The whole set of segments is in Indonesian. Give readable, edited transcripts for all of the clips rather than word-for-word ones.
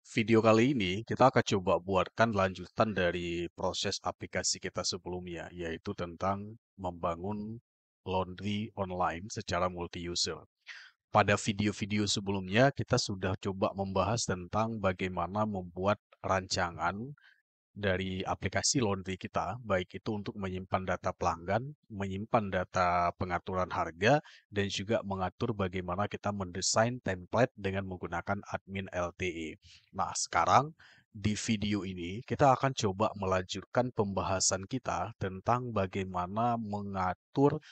Video kali ini kita akan coba buatkan lanjutan dari proses aplikasi kita sebelumnya, yaitu tentang membangun laundry online secara multi-user. Pada video-video sebelumnya, kita sudah coba membahas tentang bagaimana membuat rancangan dari aplikasi laundry kita, baik itu untuk menyimpan data pelanggan, menyimpan data pengaturan harga, dan juga mengatur bagaimana kita mendesain template dengan menggunakan admin LTE. Nah, sekarang di video ini kita akan coba melanjutkan pembahasan kita tentang bagaimana mengatur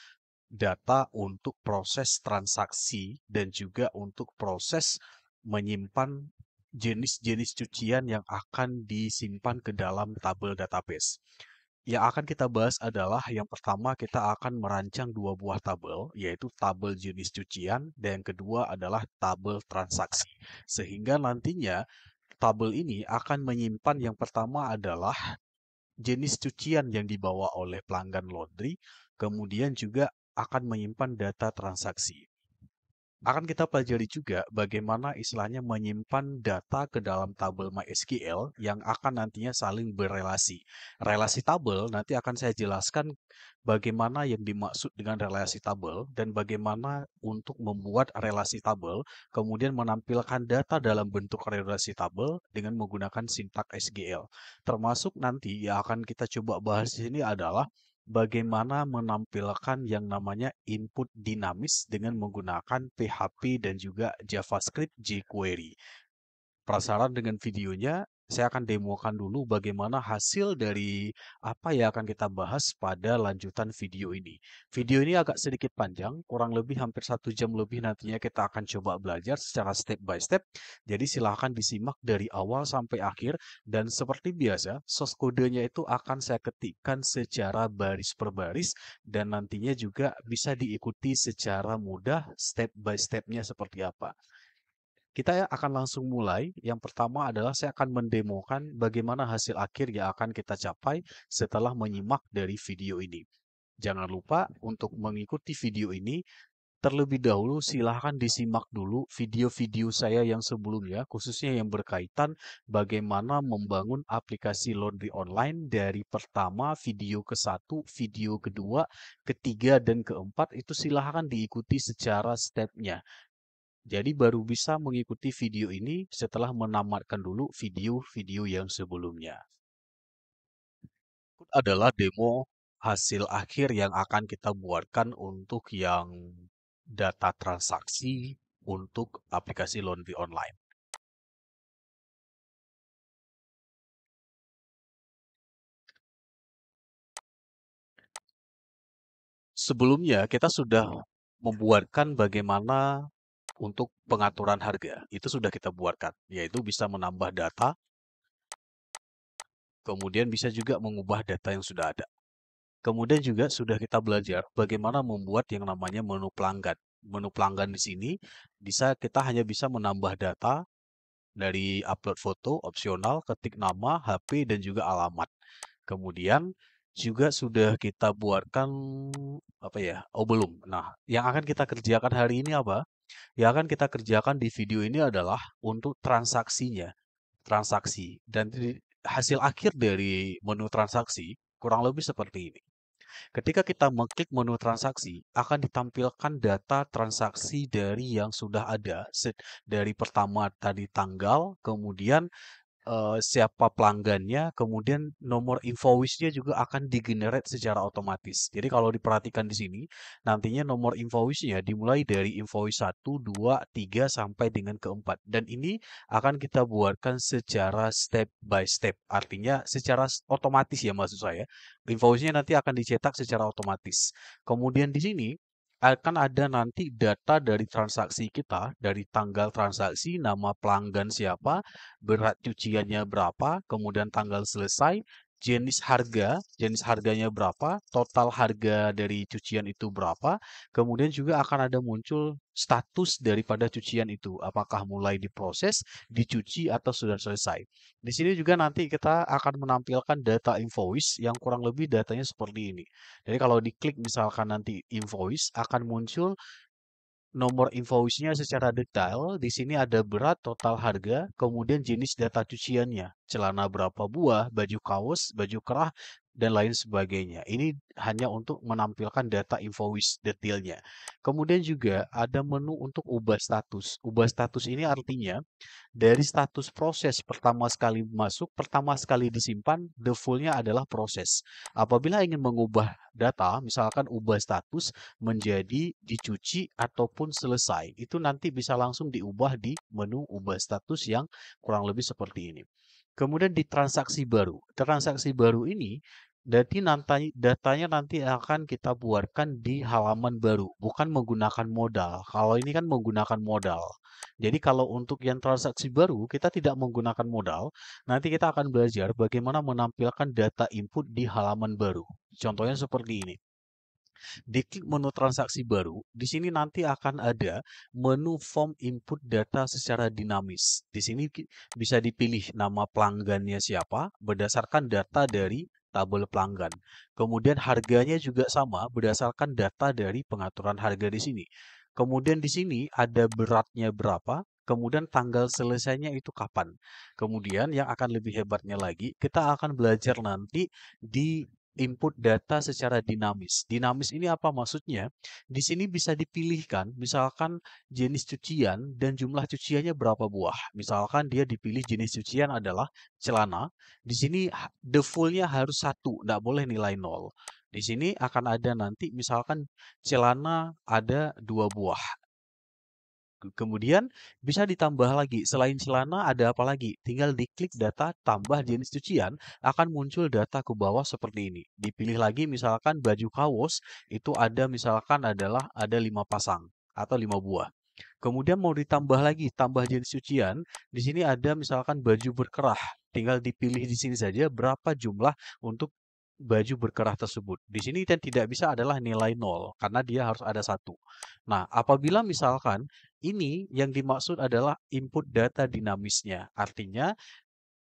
data untuk proses transaksi dan juga untuk proses menyimpan jenis-jenis cucian yang akan disimpan ke dalam tabel database. Yang akan kita bahas adalah yang pertama kita akan merancang dua buah tabel, yaitu tabel jenis cucian dan yang kedua adalah tabel transaksi. Sehingga nantinya tabel ini akan menyimpan yang pertama adalah jenis cucian yang dibawa oleh pelanggan laundry, kemudian juga akan menyimpan data transaksi. Akan kita pelajari juga bagaimana istilahnya menyimpan data ke dalam tabel MySQL yang akan nantinya saling berelasi. Relasi tabel nanti akan saya jelaskan bagaimana yang dimaksud dengan relasi tabel dan bagaimana untuk membuat relasi tabel, kemudian menampilkan data dalam bentuk relasi tabel dengan menggunakan sintak SQL. Termasuk nanti yang akan kita coba bahas di sini adalah bagaimana menampilkan yang namanya input dinamis dengan menggunakan PHP dan juga JavaScript jQuery. Penasaran dengan videonya? Saya akan demokan dulu bagaimana hasil dari apa yang akan kita bahas pada lanjutan video ini. Video ini agak sedikit panjang, kurang lebih hampir 1 jam lebih nantinya kita akan coba belajar secara step by step. Jadi silahkan disimak dari awal sampai akhir. Dan seperti biasa, source kodenya itu akan saya ketikkan secara baris per baris. Dan nantinya juga bisa diikuti secara mudah step by stepnya seperti apa. Kita akan langsung mulai. Yang pertama adalah saya akan mendemokan bagaimana hasil akhir yang akan kita capai setelah menyimak dari video ini. Jangan lupa untuk mengikuti video ini. Terlebih dahulu silahkan disimak dulu video-video saya yang sebelumnya, khususnya yang berkaitan bagaimana membangun aplikasi laundry online dari pertama video ke-1, video kedua, ketiga, dan keempat itu silahkan diikuti secara stepnya. Jadi baru bisa mengikuti video ini setelah menamatkan dulu video-video yang sebelumnya. Berikut adalah demo hasil akhir yang akan kita buatkan untuk yang data transaksi untuk aplikasi laundry online. Sebelumnya kita sudah membuatkan bagaimana untuk pengaturan harga. Itu sudah kita buatkan, yaitu bisa menambah data, kemudian bisa juga mengubah data yang sudah ada. Kemudian juga sudah kita belajar bagaimana membuat yang namanya menu pelanggan. Menu pelanggan di sini kita hanya bisa menambah data dari upload foto opsional, ketik nama, HP dan juga alamat. Kemudian juga sudah kita buatkan apa ya? Oh belum. Nah, yang akan kita kerjakan hari ini apa? Yang akan kita kerjakan di video ini adalah untuk transaksinya, transaksi dan hasil akhir dari menu transaksi kurang lebih seperti ini. Ketika kita mengklik menu transaksi, akan ditampilkan data transaksi dari yang sudah ada. Dari pertama tadi tanggal, kemudian siapa pelanggannya, kemudian nomor invoice-nya juga akan di-generate secara otomatis. Jadi kalau diperhatikan di sini, nantinya nomor invoice-nya dimulai dari invoice 1, 2, 3 sampai dengan keempat. Dan ini akan kita buatkan secara step by step. Artinya secara otomatis ya maksud saya. Invoice-nya nanti akan dicetak secara otomatis. Kemudian di sini akan ada nanti data dari transaksi kita, dari tanggal transaksi, nama pelanggan siapa, berat cuciannya berapa, kemudian tanggal selesai, jenis harganya berapa, total harga dari cucian itu berapa, kemudian juga akan ada muncul status daripada cucian itu, apakah mulai diproses, dicuci, atau sudah selesai. Di sini juga nanti kita akan menampilkan data invoice yang kurang lebih datanya seperti ini. Jadi kalau diklik misalkan nanti invoice akan muncul nomor invoice-nya secara detail. Di sini ada berat, total harga, kemudian jenis data cuciannya, celana berapa buah, baju kaos, baju kerah, dan lain sebagainya. Ini hanya untuk menampilkan data invoice detailnya. Kemudian juga ada menu untuk ubah status. Ubah status ini artinya dari status proses pertama sekali masuk, pertama sekali disimpan, default-nya adalah proses. Apabila ingin mengubah data, misalkan ubah status menjadi dicuci ataupun selesai, itu nanti bisa langsung diubah di menu ubah status yang kurang lebih seperti ini. Kemudian di transaksi baru. Transaksi baru ini jadi nanti datanya nanti akan kita buatkan di halaman baru, bukan menggunakan modal. Kalau ini kan menggunakan modal. Jadi kalau untuk yang transaksi baru, kita tidak menggunakan modal. Nanti kita akan belajar bagaimana menampilkan data input di halaman baru. Contohnya seperti ini. Diklik menu transaksi baru, di sini nanti akan ada menu form input data secara dinamis. Di sini bisa dipilih nama pelanggannya siapa berdasarkan data dari tabel pelanggan. Kemudian harganya juga sama berdasarkan data dari pengaturan harga di sini. Kemudian di sini ada beratnya berapa, kemudian tanggal selesainya itu kapan. Kemudian yang akan lebih hebatnya lagi, kita akan belajar nanti di input data secara dinamis. Dinamis ini apa maksudnya? Di sini bisa dipilihkan, misalkan jenis cucian dan jumlah cuciannya berapa buah. Misalkan dia dipilih jenis cucian adalah celana. Di sini defaultnya harus satu, tidak boleh nilai nol. Di sini akan ada nanti misalkan celana ada 2 buah. Kemudian bisa ditambah lagi, selain celana ada apa lagi? Tinggal diklik data tambah jenis cucian, akan muncul data ke bawah seperti ini. Dipilih lagi misalkan baju kaos, itu ada misalkan adalah ada 5 pasang atau 5 buah. Kemudian mau ditambah lagi, tambah jenis cucian, di sini ada misalkan baju berkerah. Tinggal dipilih di sini saja berapa jumlah untuk baju berkerah tersebut. Di sini yang tidak bisa adalah nilai nol, karena dia harus ada satu. Nah, apabila misalkan ini yang dimaksud adalah input data dinamisnya. Artinya,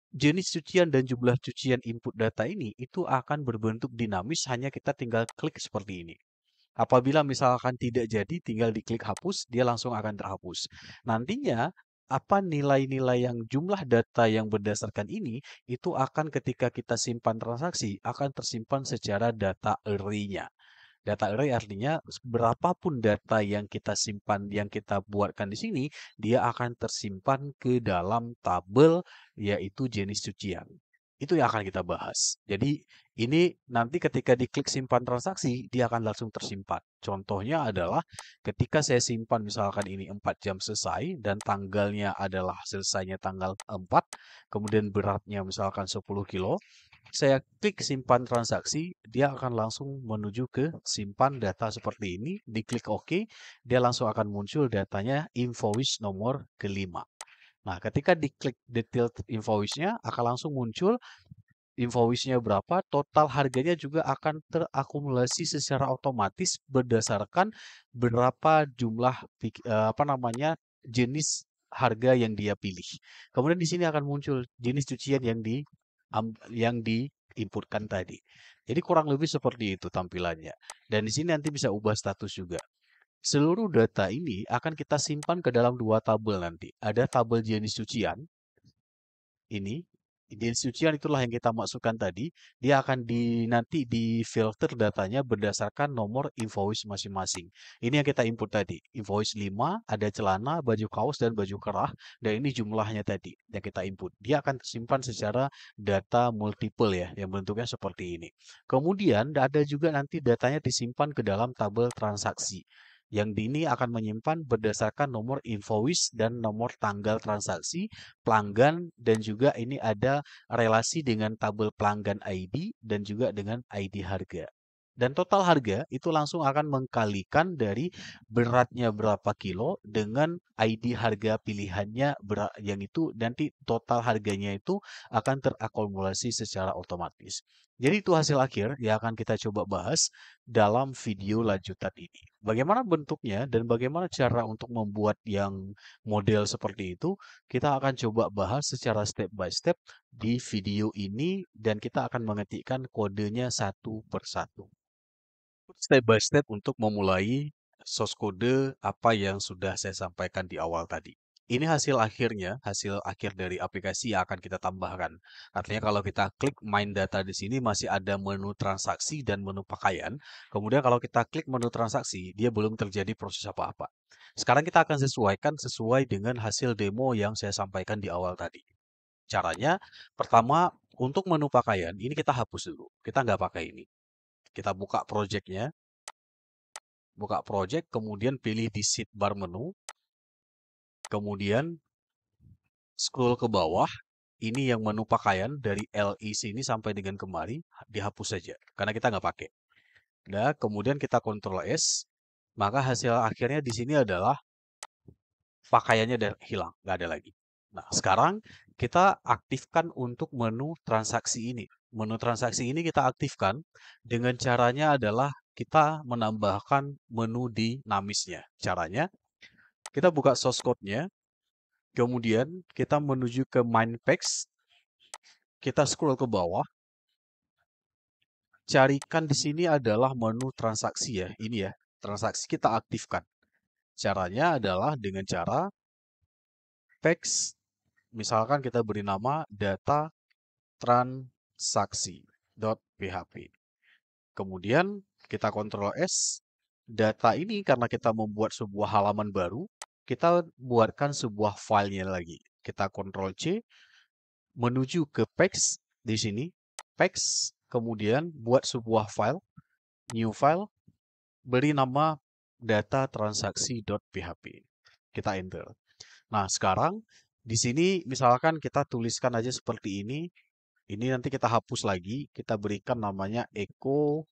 jenis cucian dan jumlah cucian input data ini itu akan berbentuk dinamis hanya kita tinggal klik seperti ini. Apabila misalkan tidak jadi, tinggal diklik hapus, dia langsung akan terhapus. Nantinya, apa nilai-nilai yang jumlah data yang berdasarkan ini, itu akan ketika kita simpan transaksi, akan tersimpan secara data array-nya. Data array artinya berapapun data yang kita simpan, yang kita buatkan di sini, dia akan tersimpan ke dalam tabel yaitu jenis cucian. Itu yang akan kita bahas. Jadi ini nanti ketika diklik simpan transaksi, dia akan langsung tersimpan. Contohnya adalah ketika saya simpan misalkan ini 4 jam selesai dan tanggalnya adalah selesainya tanggal 4, kemudian beratnya misalkan 10 kilo, saya klik simpan transaksi, dia akan langsung menuju ke simpan data seperti ini. Diklik OK, dia langsung akan muncul datanya invoice nomor kelima. Nah, ketika diklik detail invoice-nya, akan langsung muncul invoice-nya berapa, total harganya juga akan terakumulasi secara otomatis berdasarkan berapa jumlah apa namanya jenis harga yang dia pilih. Kemudian di sini akan muncul jenis cucian yang diinputkan tadi. Jadi kurang lebih seperti itu tampilannya. Dan di sini nanti bisa ubah status juga. Seluruh data ini akan kita simpan ke dalam 2 tabel nanti. Ada tabel jenis cucian ini, jenis cucian itulah yang kita masukkan tadi. Dia akan nanti di-filter datanya berdasarkan nomor invoice masing-masing. Ini yang kita input tadi. Invoice 5, ada celana, baju kaos, dan baju kerah. Dan ini jumlahnya tadi yang kita input. Dia akan tersimpan secara data multiple ya, yang bentuknya seperti ini. Kemudian ada juga nanti datanya disimpan ke dalam tabel transaksi. Yang ini akan menyimpan berdasarkan nomor invoice dan nomor tanggal transaksi pelanggan, dan juga ini ada relasi dengan tabel pelanggan ID dan juga dengan ID harga. Dan total harga itu langsung akan mengkalikan dari beratnya berapa kilo dengan ID harga pilihannya yang itu nanti total harganya itu akan terakumulasi secara otomatis. Jadi itu hasil akhir yang akan kita coba bahas dalam video lanjutan ini. Bagaimana bentuknya dan bagaimana cara untuk membuat yang model seperti itu, kita akan coba bahas secara step by step di video ini dan kita akan mengetikkan kodenya satu persatu. Step by step untuk memulai source kode apa yang sudah saya sampaikan di awal tadi. Ini hasil akhirnya, hasil akhir dari aplikasi yang akan kita tambahkan. Artinya kalau kita klik main data di sini masih ada menu transaksi dan menu pakaian. Kemudian kalau kita klik menu transaksi, dia belum terjadi proses apa-apa. Sekarang kita akan sesuaikan sesuai dengan hasil demo yang saya sampaikan di awal tadi. Caranya, pertama untuk menu pakaian, ini kita hapus dulu. Kita nggak pakai ini. Kita buka project-nya, buka project, kemudian pilih di sidebar menu, kemudian scroll ke bawah, ini yang menu pakaian dari LI sini sampai dengan kemari, dihapus saja, karena kita nggak pakai. Nah, kemudian kita Ctrl S, maka hasil akhirnya di sini adalah pakaiannya udah hilang, nggak ada lagi. Nah, sekarang kita aktifkan untuk menu transaksi ini. Menu transaksi ini kita aktifkan dengan caranya adalah kita menambahkan menu di namisnya. Caranya, kita buka source code-nya, kemudian kita menuju ke MindPax, kita scroll ke bawah, carikan di sini adalah menu transaksi ya, ini ya, transaksi kita aktifkan. Caranya adalah dengan cara pax, misalkan kita beri nama data transaksi.php. Kemudian kita Ctrl S, data ini karena kita membuat sebuah halaman baru, kita buatkan sebuah filenya lagi. Kita Ctrl C, menuju ke pax di sini, pax, kemudian buat sebuah file, new file, beri nama data transaksi.php. Kita enter. Nah, sekarang di sini misalkan kita tuliskan aja seperti ini. Ini nanti kita hapus lagi, kita berikan namanya echo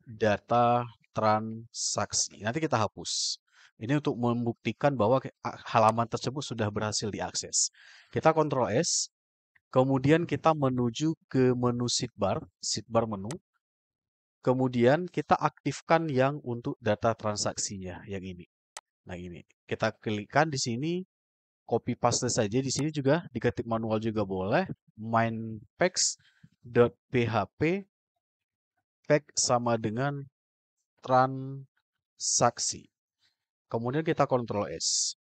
data transaksi. Nanti kita hapus. Ini untuk membuktikan bahwa halaman tersebut sudah berhasil diakses. Kita Ctrl S, kemudian kita menuju ke menu sidebar, sidebar menu. Kemudian kita aktifkan yang untuk data transaksinya, yang ini. Nah ini, kita klikkan di sini, copy paste saja. Di sini juga diketik manual juga boleh. Mindpax.php pack sama dengan transaksi. Kemudian kita Ctrl S.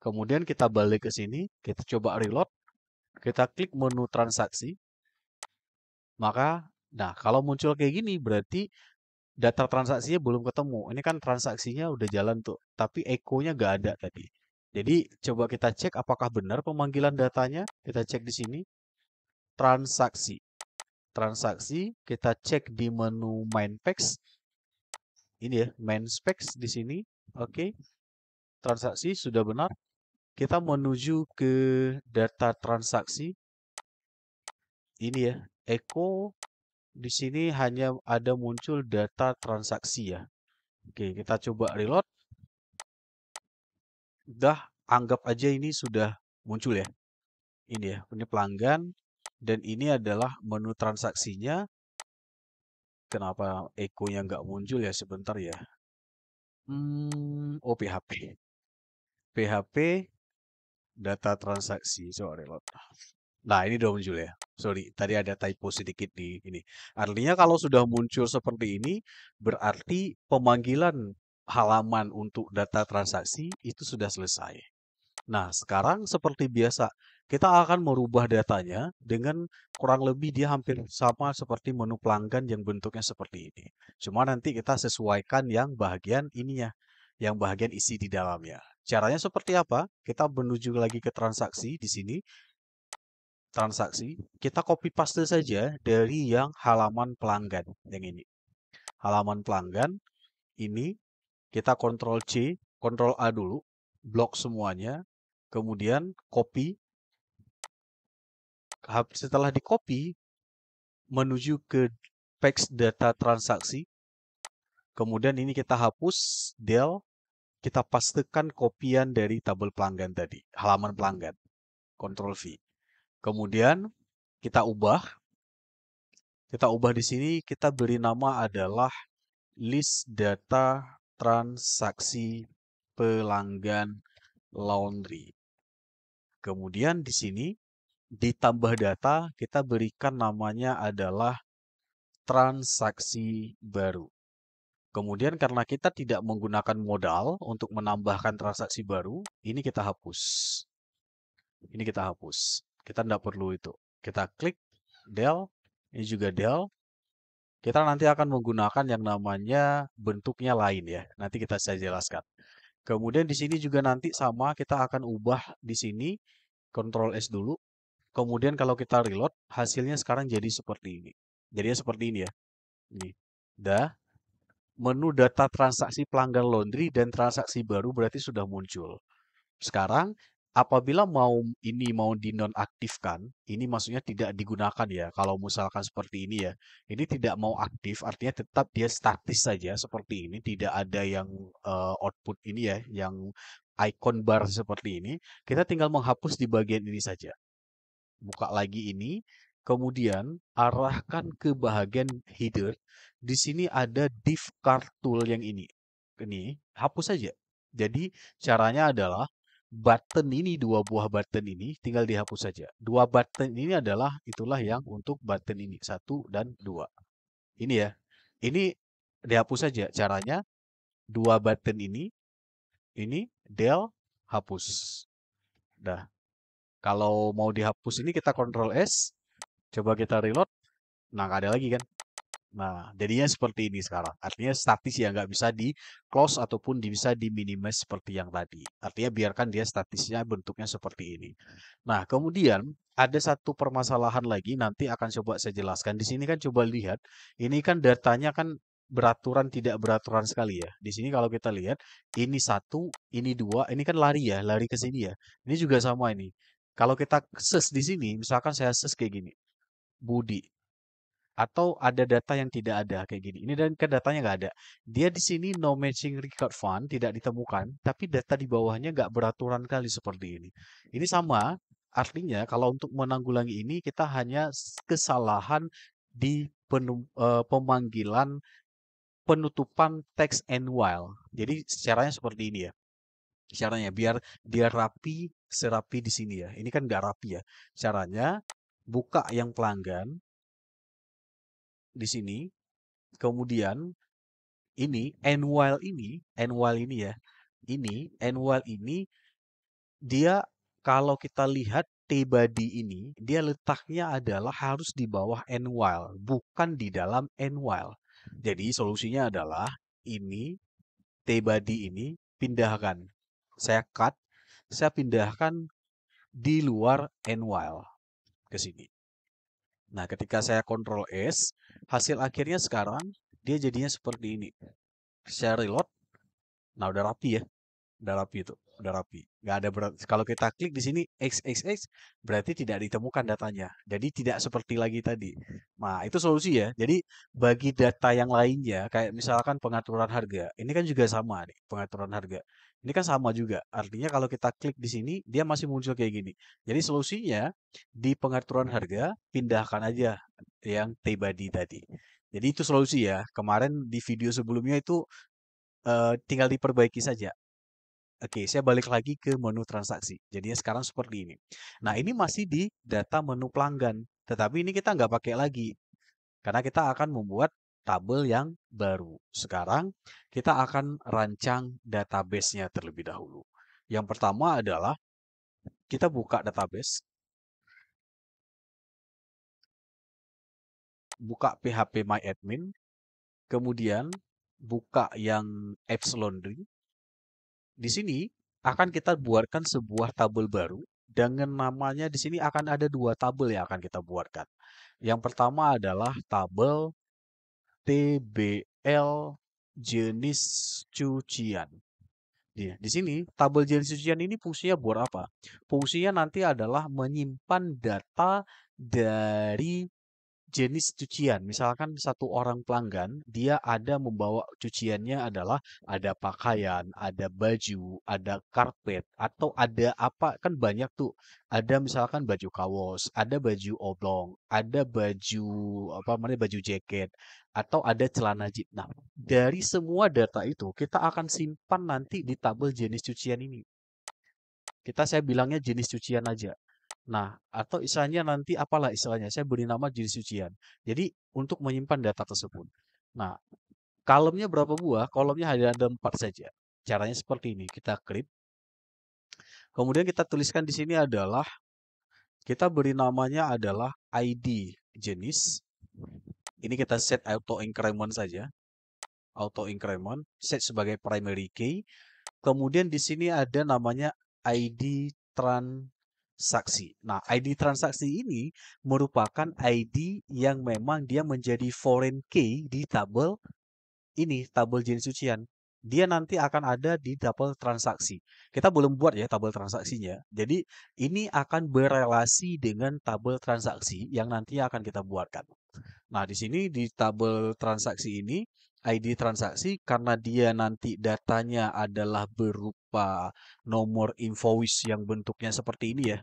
Kemudian kita balik ke sini, kita coba reload, kita klik menu transaksi. Maka, nah kalau muncul kayak gini berarti data transaksinya belum ketemu. Ini kan transaksinya udah jalan tuh, tapi echo-nya nggak ada tadi. Jadi coba kita cek apakah benar pemanggilan datanya. Kita cek di sini, transaksi. Transaksi, kita cek di menu MindPax. Ini ya, MindPax di sini. Oke, transaksi sudah benar. Kita menuju ke data transaksi. Ini ya, echo di sini hanya ada muncul data transaksi ya. Oke, kita coba reload. Udah, anggap aja ini sudah muncul ya. Ini ya, ini pelanggan. Dan ini adalah menu transaksinya. Kenapa echo-nya nggak muncul ya? Sebentar ya. Oh, PHP. PHP data transaksi. Coba reload. Nah, ini udah muncul ya. Sorry, tadi ada typo sedikit di ini. Artinya kalau sudah muncul seperti ini, berarti pemanggilan halaman untuk data transaksi itu sudah selesai. Nah, sekarang seperti biasa, kita akan merubah datanya dengan kurang lebih dia hampir sama seperti menu pelanggan yang bentuknya seperti ini. Cuma nanti kita sesuaikan yang bagian ininya, yang bagian isi di dalamnya. Caranya seperti apa? Kita menuju lagi ke transaksi di sini. Transaksi, kita copy paste saja dari yang halaman pelanggan yang ini. Halaman pelanggan ini kita Ctrl C, Ctrl A dulu, blok semuanya, kemudian copy. Setelah di copy, menuju ke paste data transaksi. Kemudian ini kita hapus, del, kita pastekan kopian dari tabel pelanggan tadi, halaman pelanggan. Ctrl V. Kemudian kita ubah. Kita ubah di sini, kita beri nama adalah list data transaksi pelanggan laundry. Kemudian di sini ditambah data, kita berikan namanya adalah transaksi baru. Kemudian karena kita tidak menggunakan modal untuk menambahkan transaksi baru, ini kita hapus. Ini kita hapus. Kita tidak perlu itu. Kita klik del, ini juga del. Kita nanti akan menggunakan yang namanya bentuknya lain ya. Nanti saya jelaskan. Kemudian di sini juga nanti sama kita akan ubah di sini Ctrl S dulu. Kemudian kalau kita reload, hasilnya sekarang jadi seperti ini. Jadinya seperti ini ya. Ini. Dah. Menu data transaksi pelanggan laundry dan transaksi baru berarti sudah muncul. Sekarang, apabila mau dinonaktifkan, ini maksudnya tidak digunakan ya. Kalau misalkan seperti ini ya, ini tidak mau aktif, artinya tetap dia statis saja seperti ini, tidak ada yang output ini ya, yang icon bar seperti ini. Kita tinggal menghapus di bagian ini saja. Buka lagi ini, kemudian arahkan ke bagian header. Di sini ada div card tool yang ini. Ini hapus saja. Jadi caranya adalah button ini, dua buah button ini tinggal dihapus saja. Dua button ini adalah itulah yang untuk button ini, satu dan dua. Ini ya. Ini dihapus saja. Caranya dua button ini del hapus. Dah. Kalau mau dihapus ini kita Ctrl S, coba kita reload. Nah, nggak ada lagi kan? Nah, jadinya seperti ini sekarang. Artinya statis ya, nggak bisa di close ataupun bisa di minimize seperti yang tadi. Artinya biarkan dia statisnya bentuknya seperti ini. Nah, kemudian ada satu permasalahan lagi nanti akan coba saya jelaskan. Di sini kan coba lihat, ini kan datanya kan beraturan tidak beraturan sekali ya. Di sini kalau kita lihat, ini satu, ini dua, ini kan lari ya, lari ke sini ya. Ini juga sama ini. Kalau kita search di sini, misalkan saya search kayak gini, Budi, atau ada data yang tidak ada kayak gini. Ini dan ke datanya nggak ada. Dia di sini no matching record fund tidak ditemukan, tapi data di bawahnya nggak beraturan kali seperti ini. Ini sama, artinya kalau untuk menanggulangi ini kita hanya kesalahan di pemanggilan penutupan text and while. Jadi caranya seperti ini ya. Caranya biar dia rapi serapi di sini ya. Ini kan nggak rapi ya. Caranya buka yang pelanggan di sini. Kemudian ini ya, and while ini dia kalau kita lihat T-body ini, dia letaknya adalah harus di bawah and while, bukan di dalam and while. Jadi solusinya adalah ini T-body ini pindahkan. Saya cut, saya pindahkan di luar and while ke sini. Nah, ketika saya Ctrl S, hasil akhirnya sekarang dia jadinya seperti ini. Saya reload. Nah, udah rapi ya. Udah rapi itu. Udah rapi. Nggak ada berat. Kalau kita klik di sini XXX, berarti tidak ditemukan datanya. Jadi tidak seperti lagi tadi. Nah, itu solusi ya. Jadi bagi data yang lainnya, kayak misalkan pengaturan harga. Ini kan juga sama nih, pengaturan harga. Ini kan sama juga. Artinya kalau kita klik di sini, dia masih muncul kayak gini. Jadi solusinya di pengaturan harga, pindahkan aja yang T-body tadi. Jadi itu solusi ya. Kemarin di video sebelumnya itu tinggal diperbaiki saja. Oke, saya balik lagi ke menu transaksi. Jadinya sekarang seperti ini. Nah, ini masih di data menu pelanggan. Tetapi ini kita nggak pakai lagi. Karena kita akan membuat tabel yang baru. Sekarang kita akan rancang database-nya terlebih dahulu. Yang pertama adalah kita buka database. Buka phpMyAdmin. Kemudian buka yang apps laundry. Di sini akan kita buatkan sebuah tabel baru dengan namanya di sini akan ada dua tabel yang akan kita buatkan. Yang pertama adalah tabel TBL jenis cucian. Di sini tabel jenis cucian ini fungsinya buat apa? Fungsinya nanti adalah menyimpan data dari jenis cucian. Misalkan satu orang pelanggan, dia ada membawa cuciannya adalah ada pakaian, ada baju, ada karpet, atau ada apa, kan banyak tuh. Ada misalkan baju kaos, ada baju oblong, ada baju apa namanya baju jaket, atau ada celana jeans. Nah, dari semua data itu kita akan simpan nanti di tabel jenis cucian ini. Saya bilangnya jenis cucian aja. Nah, atau istilahnya nanti apalah istilahnya, saya beri nama jenis cucian. Jadi, untuk menyimpan data tersebut. Nah, Kolomnya berapa buah? Kolomnya hanya ada 4 saja. Caranya seperti ini. Kita klik. Kemudian kita tuliskan di sini adalah, kita beri namanya adalah ID jenis. Ini kita set auto increment saja. Auto increment, set sebagai primary key. Kemudian di sini ada namanya ID transaksi. Nah, ID transaksi ini merupakan ID yang memang dia menjadi foreign key di tabel ini, tabel jenis cucian. Dia nanti akan ada di tabel transaksi. Kita belum buat ya tabel transaksinya. Jadi ini akan berelasi dengan tabel transaksi yang nanti akan kita buatkan. Nah, di sini di tabel transaksi ini, ID transaksi, karena dia nanti datanya adalah berupa nomor invoice yang bentuknya seperti ini ya.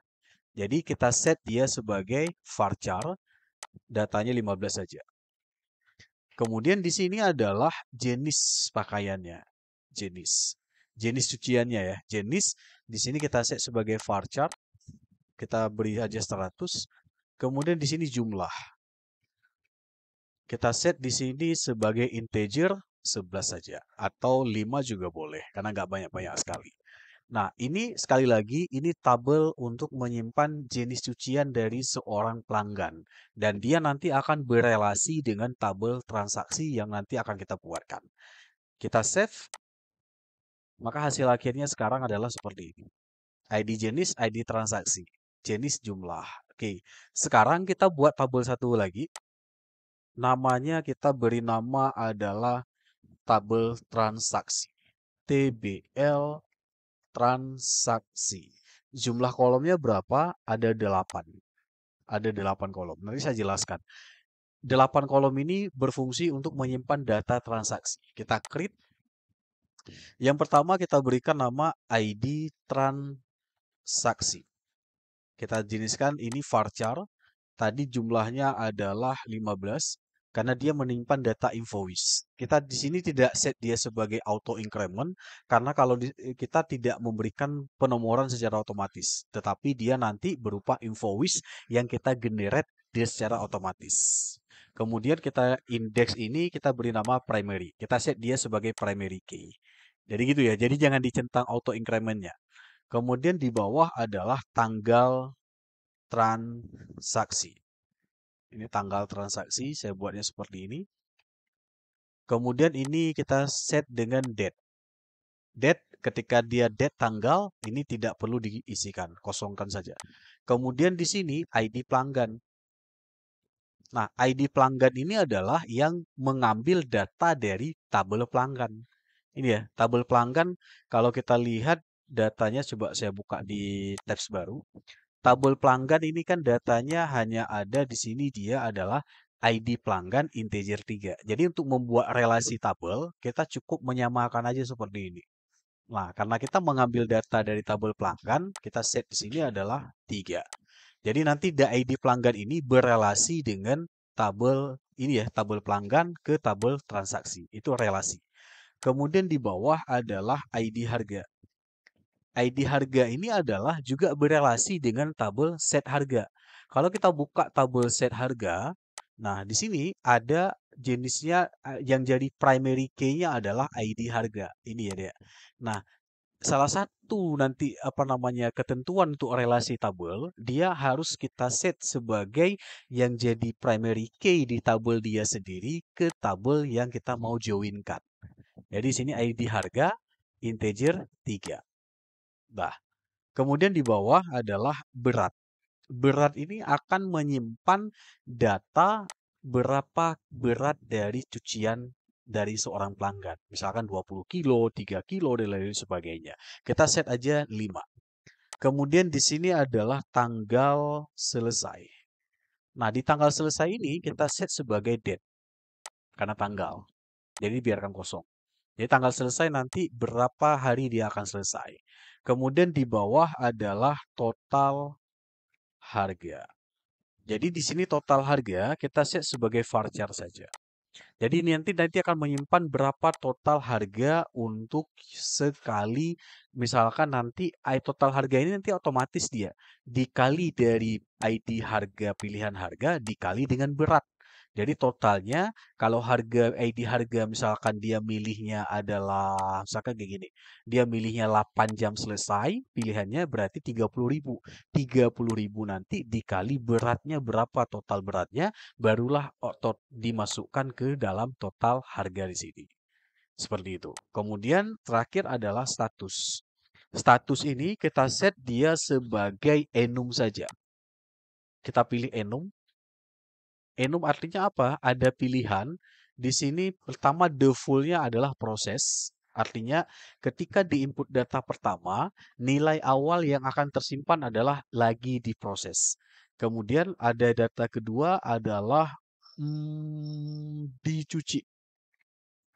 Jadi kita set dia sebagai varchar, datanya 15 saja. Kemudian di sini adalah jenis pakaiannya. Jenis cuciannya ya. Jenis di sini kita set sebagai varchar. Kita beri aja 100. Kemudian di sini jumlah. Kita set di sini sebagai integer 11 saja. Atau 5 juga boleh. Karena nggak banyak-banyak sekali. Nah, ini sekali lagi, ini tabel untuk menyimpan jenis cucian dari seorang pelanggan. Dan dia nanti akan berelasi dengan tabel transaksi yang nanti akan kita buatkan. Kita save, maka hasil akhirnya sekarang adalah seperti ini. ID jenis, ID transaksi. Jenis jumlah. Oke, sekarang kita buat tabel satu lagi. Namanya kita beri nama adalah tabel transaksi. TBL transaksi. Jumlah kolomnya berapa? Ada 8. Ada 8 kolom. Nanti saya jelaskan. 8 kolom ini berfungsi untuk menyimpan data transaksi. Kita create. Yang pertama kita berikan nama ID transaksi. Kita jeniskan ini varchar. Tadi jumlahnya adalah 15. Karena dia menyimpan data invoice. Kita di sini tidak set dia sebagai auto increment karena kalau kita tidak memberikan penomoran secara otomatis, tetapi dia nanti berupa invoice yang kita generate dia secara otomatis. Kemudian kita index ini kita beri nama primary. Kita set dia sebagai primary key. Jadi gitu ya. Jadi jangan dicentang auto incrementnya. Kemudian di bawah adalah tanggal transaksi. Ini tanggal transaksi, saya buatnya seperti ini. Kemudian ini kita set dengan date. Date, ketika dia date tanggal, ini tidak perlu diisikan, kosongkan saja. Kemudian di sini ID pelanggan. Nah, ID pelanggan ini adalah yang mengambil data dari tabel pelanggan. Ini ya, tabel pelanggan, kalau kita lihat datanya, coba saya buka di tabs baru. Tabel pelanggan ini kan datanya hanya ada di sini, dia adalah ID pelanggan integer 3. Jadi untuk membuat relasi tabel, kita cukup menyamakan aja seperti ini. Nah, karena kita mengambil data dari tabel pelanggan, kita set di sini adalah 3. Jadi nanti ID pelanggan ini berelasi dengan tabel ini ya, tabel pelanggan ke tabel transaksi. Itu relasi. Kemudian di bawah adalah ID harga. ID harga ini adalah juga berelasi dengan tabel set harga. Kalau kita buka tabel set harga, nah di sini ada jenisnya yang jadi primary key-nya adalah ID harga. Ini ya dia. Nah, salah satu nanti apa namanya ketentuan untuk relasi tabel, dia harus kita set sebagai yang jadi primary key di tabel dia sendiri ke tabel yang kita mau joinkan. Jadi sini ID harga integer 3. Nah, kemudian di bawah adalah berat. Berat ini akan menyimpan data berapa berat dari cucian dari seorang pelanggan. Misalkan 20 kilo, 3 kilo, dan lain sebagainya. Kita set aja 5. Kemudian di sini adalah tanggal selesai. Nah, di tanggal selesai ini kita set sebagai date. Karena tanggal. Jadi biarkan kosong. Jadi tanggal selesai nanti berapa hari dia akan selesai. Kemudian di bawah adalah total harga. Jadi di sini total harga kita set sebagai varchar saja. Jadi ini nanti akan menyimpan berapa total harga untuk sekali, misalkan nanti total harga ini nanti otomatis dia dikali dari ID harga pilihan harga dikali dengan berat. Jadi totalnya kalau harga ID harga misalkan dia milihnya adalah misalkan kayak gini. Dia milihnya 8 jam selesai, pilihannya berarti 30.000. 30.000 nanti dikali beratnya berapa total beratnya, barulah otot dimasukkan ke dalam total harga di sini. Seperti itu. Kemudian terakhir adalah status. Status ini kita set dia sebagai enum saja. Kita pilih enum. Enum artinya apa? Ada pilihan. Di sini pertama defaultnya adalah proses. Artinya ketika di input data pertama, nilai awal yang akan tersimpan adalah lagi diproses. Kemudian ada data kedua adalah dicuci.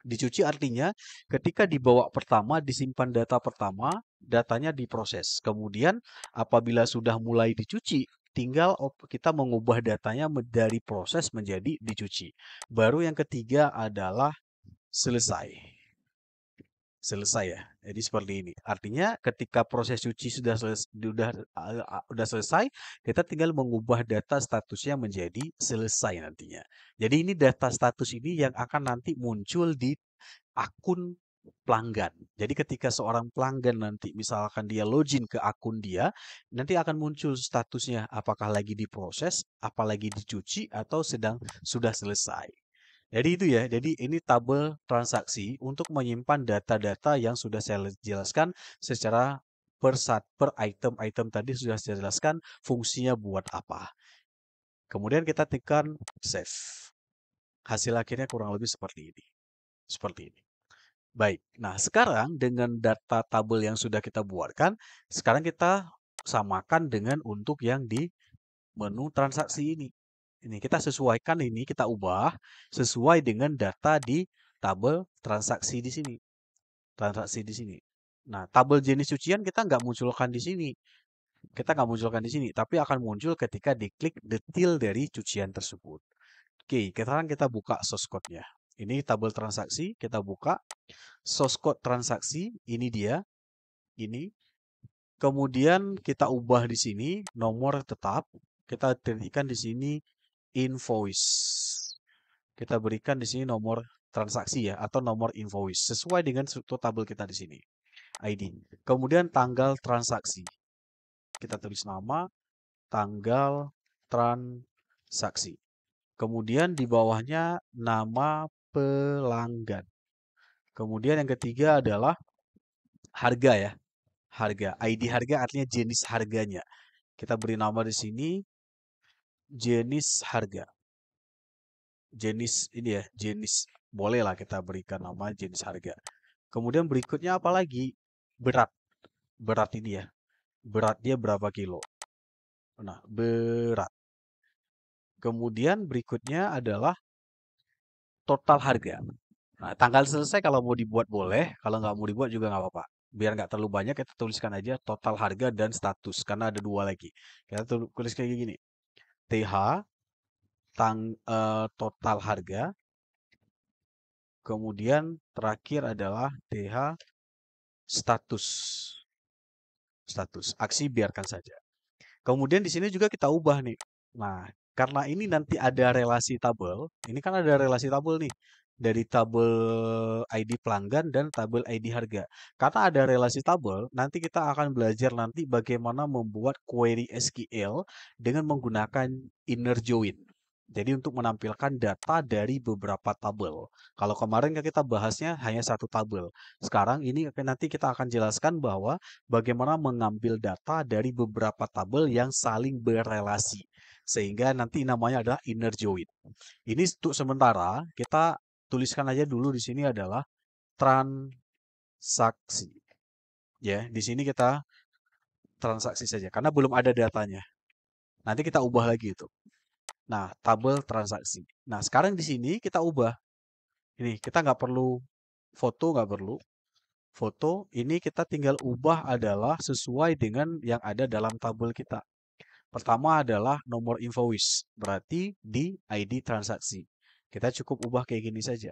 Dicuci artinya ketika dibawa pertama, disimpan data pertama, datanya diproses. Kemudian apabila sudah mulai dicuci, tinggal kita mengubah datanya dari proses menjadi dicuci. Baru yang ketiga adalah selesai. Selesai ya. Jadi seperti ini. Artinya ketika proses cuci sudah selesai, kita tinggal mengubah data statusnya menjadi selesai nantinya. Jadi ini data status ini yang akan nanti muncul di akun pelanggan. Jadi ketika seorang pelanggan nanti misalkan dia login ke akun dia, nanti akan muncul statusnya apakah lagi diproses, apalagi dicuci atau sudah selesai. Jadi itu ya. Jadi ini tabel transaksi untuk menyimpan data-data yang sudah saya jelaskan secara per item-item tadi sudah saya jelaskan fungsinya buat apa. Kemudian kita tekan save. Hasil akhirnya kurang lebih seperti ini. Seperti ini. Baik, nah sekarang dengan data tabel yang sudah kita buatkan, sekarang kita samakan dengan untuk yang di menu transaksi ini. Ini kita sesuaikan ini, kita ubah sesuai dengan data di tabel transaksi di sini. Transaksi di sini. Nah, tabel jenis cucian kita nggak munculkan di sini. Kita nggak munculkan di sini, tapi akan muncul ketika diklik detail dari cucian tersebut. Oke, sekarang kita buka source code-nya. Ini tabel transaksi, kita buka. Source code transaksi, ini dia. Ini. Kemudian kita ubah di sini nomor tetap. Kita berikan di sini invoice. Kita berikan di sini nomor transaksi ya atau nomor invoice sesuai dengan struktur tabel kita di sini. ID. Kemudian tanggal transaksi. Kita tulis nama, tanggal transaksi. Kemudian di bawahnya nama pelanggan. Kemudian yang ketiga adalah harga ya. Harga. ID harga artinya jenis harganya. Kita beri nama di sini jenis harga. Jenis ini ya, jenis bolehlah kita berikan nama jenis harga. Kemudian berikutnya apa lagi? Berat. Berat ini ya. Berat dia berapa kilo? Nah, berat. Kemudian berikutnya adalah total harga. Nah, tanggal selesai kalau mau dibuat boleh, kalau nggak mau dibuat juga nggak apa-apa. Biar nggak terlalu banyak, kita tuliskan aja total harga dan status, karena ada dua lagi. Kita tulis kayak gini. TH, total harga, kemudian terakhir adalah TH, status. Status, aksi biarkan saja. Kemudian di sini juga kita ubah nih. Nah, karena ini nanti ada relasi tabel, ini kan ada relasi tabel nih dari tabel ID pelanggan dan tabel ID harga. Karena ada relasi tabel, nanti kita akan belajar nanti bagaimana membuat query SQL dengan menggunakan inner join. Jadi untuk menampilkan data dari beberapa tabel. Kalau kemarin kan kita bahasnya hanya satu tabel. Sekarang ini nanti kita akan jelaskan bahwa bagaimana mengambil data dari beberapa tabel yang saling berrelasi. Sehingga nanti namanya adalah inner join. Ini untuk sementara kita tuliskan aja dulu di sini adalah transaksi. Ya, di sini kita transaksi saja karena belum ada datanya. Nanti kita ubah lagi itu. Nah, tabel transaksi. Nah, sekarang di sini kita ubah. Ini kita nggak perlu foto, nggak perlu. Foto ini kita tinggal ubah adalah sesuai dengan yang ada dalam tabel kita. Pertama adalah nomor invoice, berarti di ID transaksi. Kita cukup ubah kayak gini saja.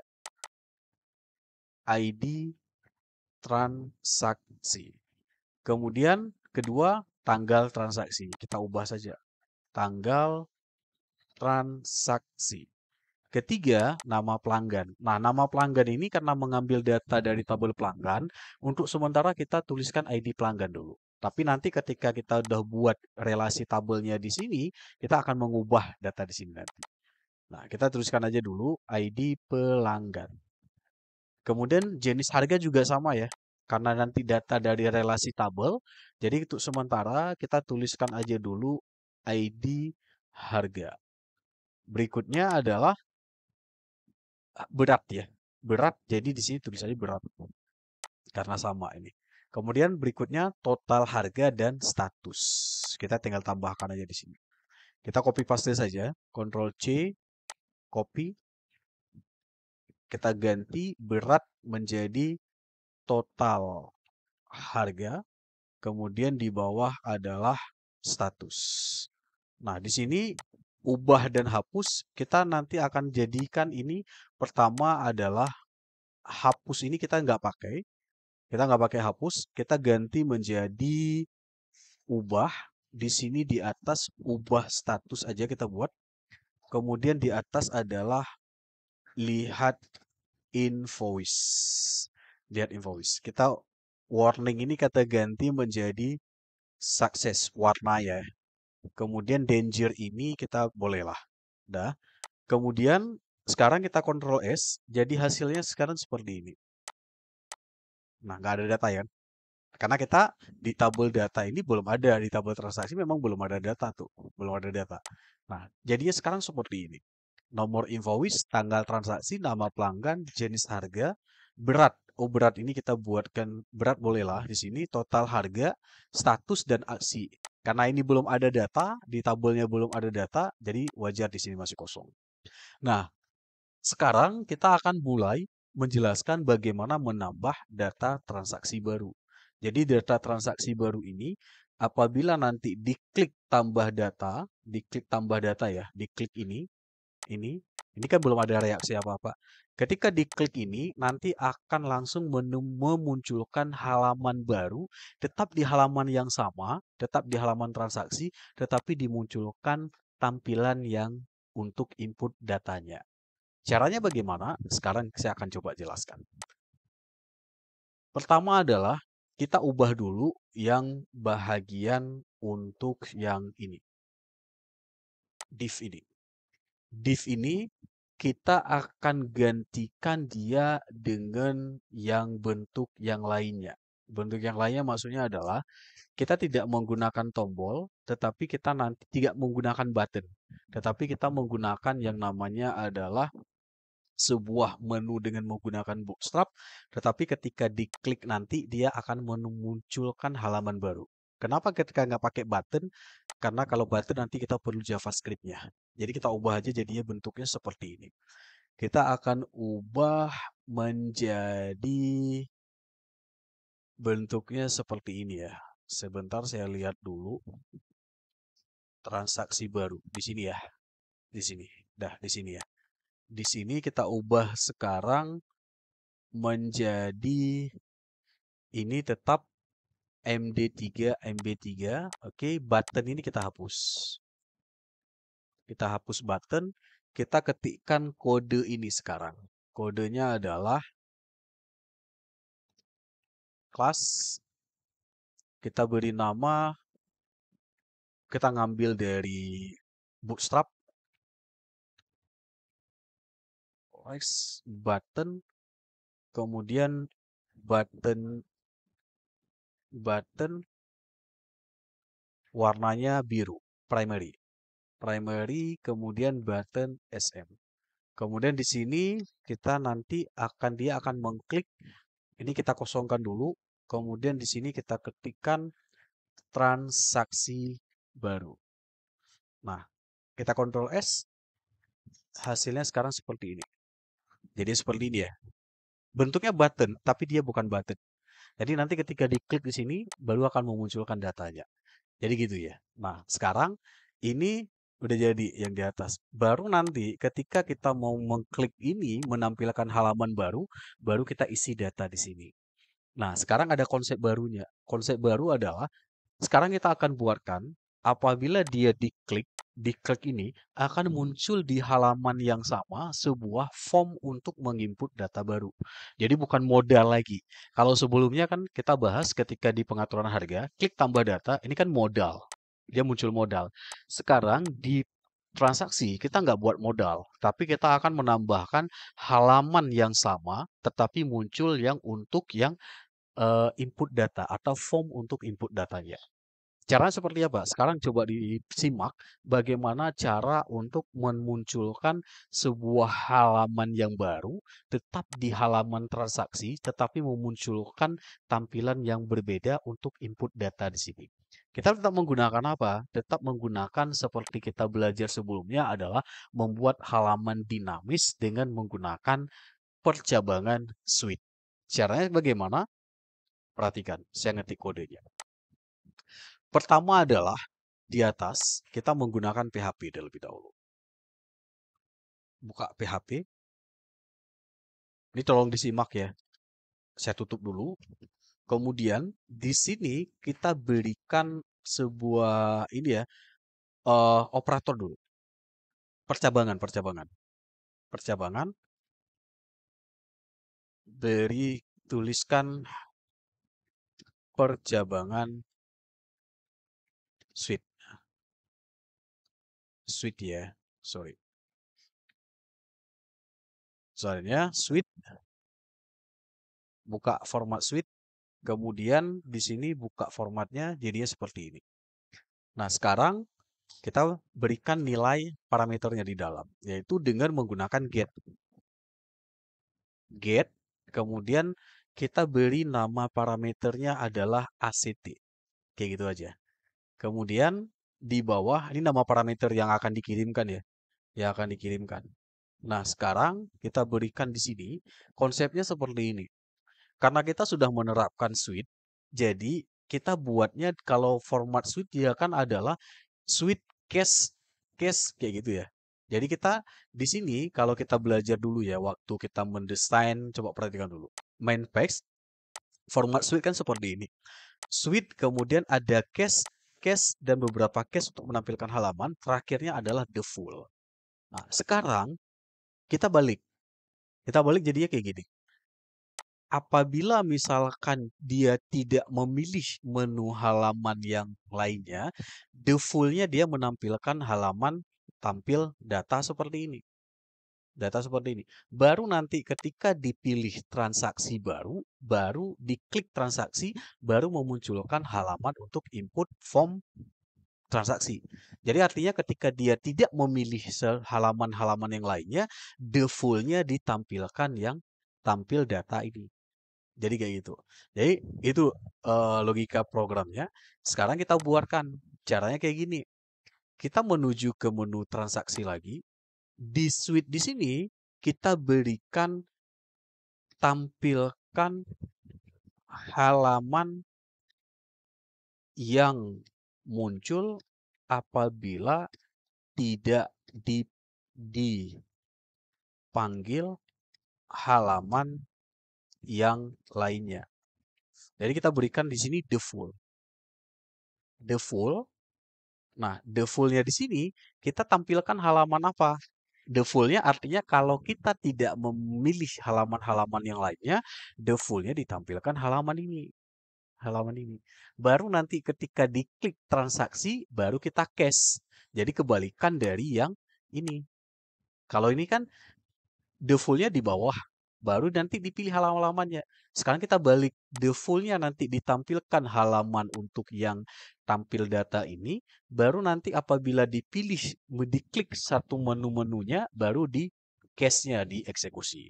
ID transaksi. Kemudian kedua, tanggal transaksi. Kita ubah saja. Tanggal transaksi. Ketiga, nama pelanggan. Nah, nama pelanggan ini karena mengambil data dari tabel pelanggan, untuk sementara kita tuliskan ID pelanggan dulu. Tapi nanti ketika kita udah buat relasi tabelnya di sini, kita akan mengubah data di sini nanti. Nah, kita tuliskan aja dulu ID pelanggan. Kemudian jenis harga juga sama ya. Karena nanti data dari relasi tabel, jadi untuk sementara kita tuliskan aja dulu ID harga. Berikutnya adalah berat ya. Berat, jadi di sini tulis aja berat. Karena sama ini. Kemudian berikutnya total harga dan status. Kita tinggal tambahkan aja di sini. Kita copy paste saja. Ctrl C, copy. Kita ganti berat menjadi total harga. Kemudian di bawah adalah status. Nah, di sini ubah dan hapus, kita nanti akan jadikan ini pertama adalah hapus ini kita nggak pakai. Kita nggak pakai hapus, kita ganti menjadi ubah. Di sini di atas ubah status aja kita buat. Kemudian di atas adalah lihat invoice. Lihat invoice. Kita warning ini kita ganti menjadi sukses warna ya. Kemudian danger ini kita bolehlah. Dah. Kemudian sekarang kita Ctrl S, jadi hasilnya sekarang seperti ini. Nah, nggak ada data ya. Karena kita di tabel data ini belum ada, di tabel transaksi memang belum ada data tuh, belum ada data. Nah, jadinya sekarang seperti ini. Nomor invoice, tanggal transaksi, nama pelanggan, jenis harga, berat. Oh, berat ini kita buatkan berat bolehlah di sini, total harga, status dan aksi. Karena ini belum ada data, di tabelnya belum ada data, jadi wajar di sini masih kosong. Nah, sekarang kita akan mulai menjelaskan bagaimana menambah data transaksi baru. Jadi data transaksi baru ini apabila nanti diklik tambah data ya, diklik ini kan belum ada reaksi apa-apa. Ketika diklik ini nanti akan langsung memunculkan halaman baru, tetap di halaman yang sama, tetap di halaman transaksi, tetapi dimunculkan tampilan yang untuk input datanya. Caranya bagaimana? Sekarang saya akan coba jelaskan. Pertama adalah kita ubah dulu yang bahagian untuk yang ini. Div ini. Div ini kita akan gantikan dia dengan yang bentuk yang lainnya. Bentuk yang lainnya maksudnya adalah kita tidak menggunakan tombol, tetapi kita nanti tidak menggunakan button. Tetapi kita menggunakan yang namanya adalah sebuah menu dengan menggunakan Bootstrap, tetapi ketika diklik nanti dia akan memunculkan halaman baru. Kenapa ketika nggak pakai button? Karena kalau button nanti kita perlu JavaScript-nya. Jadi kita ubah aja jadinya bentuknya seperti ini. Kita akan ubah menjadi bentuknya seperti ini ya. Sebentar saya lihat dulu transaksi baru di sini ya. Di sini. Dah di sini ya. Di sini kita ubah sekarang menjadi ini tetap MD3. Oke, button ini kita hapus. Kita hapus button, kita ketikkan kode ini sekarang. Kodenya adalah class. Kita beri nama, kita ngambil dari Bootstrap. Button, kemudian button warnanya biru, primary. Kemudian button SM. Kemudian di sini kita nanti dia akan mengklik. Ini kita kosongkan dulu. Kemudian di sini kita ketikkan transaksi baru. Nah, kita Ctrl S. Hasilnya sekarang seperti ini. Jadi seperti ini ya. Bentuknya button, tapi dia bukan button. Jadi nanti ketika diklik di sini, baru akan memunculkan datanya. Jadi gitu ya. Nah, sekarang ini udah jadi yang di atas. Baru nanti ketika kita mau mengklik ini, menampilkan halaman baru, baru kita isi data di sini. Nah, sekarang ada konsep barunya. Konsep baru adalah, sekarang kita akan buatkan, apabila dia diklik, diklik ini akan muncul di halaman yang sama sebuah form untuk menginput data baru. Jadi bukan modal lagi. Kalau sebelumnya kan kita bahas ketika di pengaturan harga, klik tambah data, ini kan modal. Dia muncul modal. Sekarang di transaksi kita nggak buat modal, tapi kita akan menambahkan halaman yang sama, tetapi muncul yang untuk yang input data atau form untuk input datanya. Caranya seperti apa? Sekarang coba disimak bagaimana cara untuk memunculkan sebuah halaman yang baru, tetap di halaman transaksi, tetapi memunculkan tampilan yang berbeda untuk input data di sini. Kita tetap menggunakan apa? Tetap menggunakan seperti kita belajar sebelumnya adalah membuat halaman dinamis dengan menggunakan percabangan suite. Caranya bagaimana? Perhatikan, saya ngetik kodenya. Pertama adalah di atas kita menggunakan PHP terlebih dahulu. Buka PHP. Ini tolong disimak ya. Saya tutup dulu. Kemudian di sini kita berikan sebuah ini ya, operator dulu. Percabangan, percabangan. Percabangan beri tuliskan percabangan suite. Suite ya. Sorry. Soalnya suite, buka format suite, kemudian di sini buka formatnya jadinya seperti ini. Nah, sekarang kita berikan nilai parameternya di dalam, yaitu dengan menggunakan get. Get, kemudian kita beri nama parameternya adalah ACT. Kayak gitu aja. Kemudian di bawah, ini nama parameter yang akan dikirimkan ya, yang akan dikirimkan. Nah, sekarang kita berikan di sini, konsepnya seperti ini. Karena kita sudah menerapkan suite, jadi kita buatnya kalau format suite dia kan adalah suite case case kayak gitu ya. Jadi kita di sini kalau kita belajar dulu ya waktu kita mendesain, coba perhatikan dulu. Main page format suite kan seperti ini. Suite kemudian ada case dan beberapa case untuk menampilkan halaman, terakhirnya adalah the full. Nah, sekarang kita balik. Kita balik jadinya kayak gini. Apabila misalkan dia tidak memilih menu halaman yang lainnya, default-nya dia menampilkan halaman tampil data seperti ini. Data seperti ini. Baru nanti ketika dipilih transaksi baru, baru diklik transaksi, baru memunculkan halaman untuk input form transaksi. Jadi artinya ketika dia tidak memilih halaman-halaman yang lainnya, default-nya ditampilkan yang tampil data ini. Jadi kayak gitu. Jadi itu logika programnya. Sekarang kita buatkan. Caranya kayak gini. Kita menuju ke menu transaksi lagi. Di suite di sini kita berikan tampilkan halaman yang muncul apabila tidak dipanggil halaman yang lainnya. Jadi kita berikan di sini the full. The full. Nah, the full-nya di sini kita tampilkan halaman apa? The full-nya artinya kalau kita tidak memilih halaman-halaman yang lainnya, the full-nya ditampilkan halaman ini. Halaman ini. Baru nanti ketika diklik transaksi, baru kita cache. Jadi kebalikan dari yang ini. Kalau ini kan default-nya di bawah, baru nanti dipilih halaman-halamannya. Sekarang kita balik, default-nya nanti ditampilkan halaman untuk yang tampil data ini, baru nanti apabila dipilih, diklik satu menu-menunya, baru di cache-nya dieksekusi.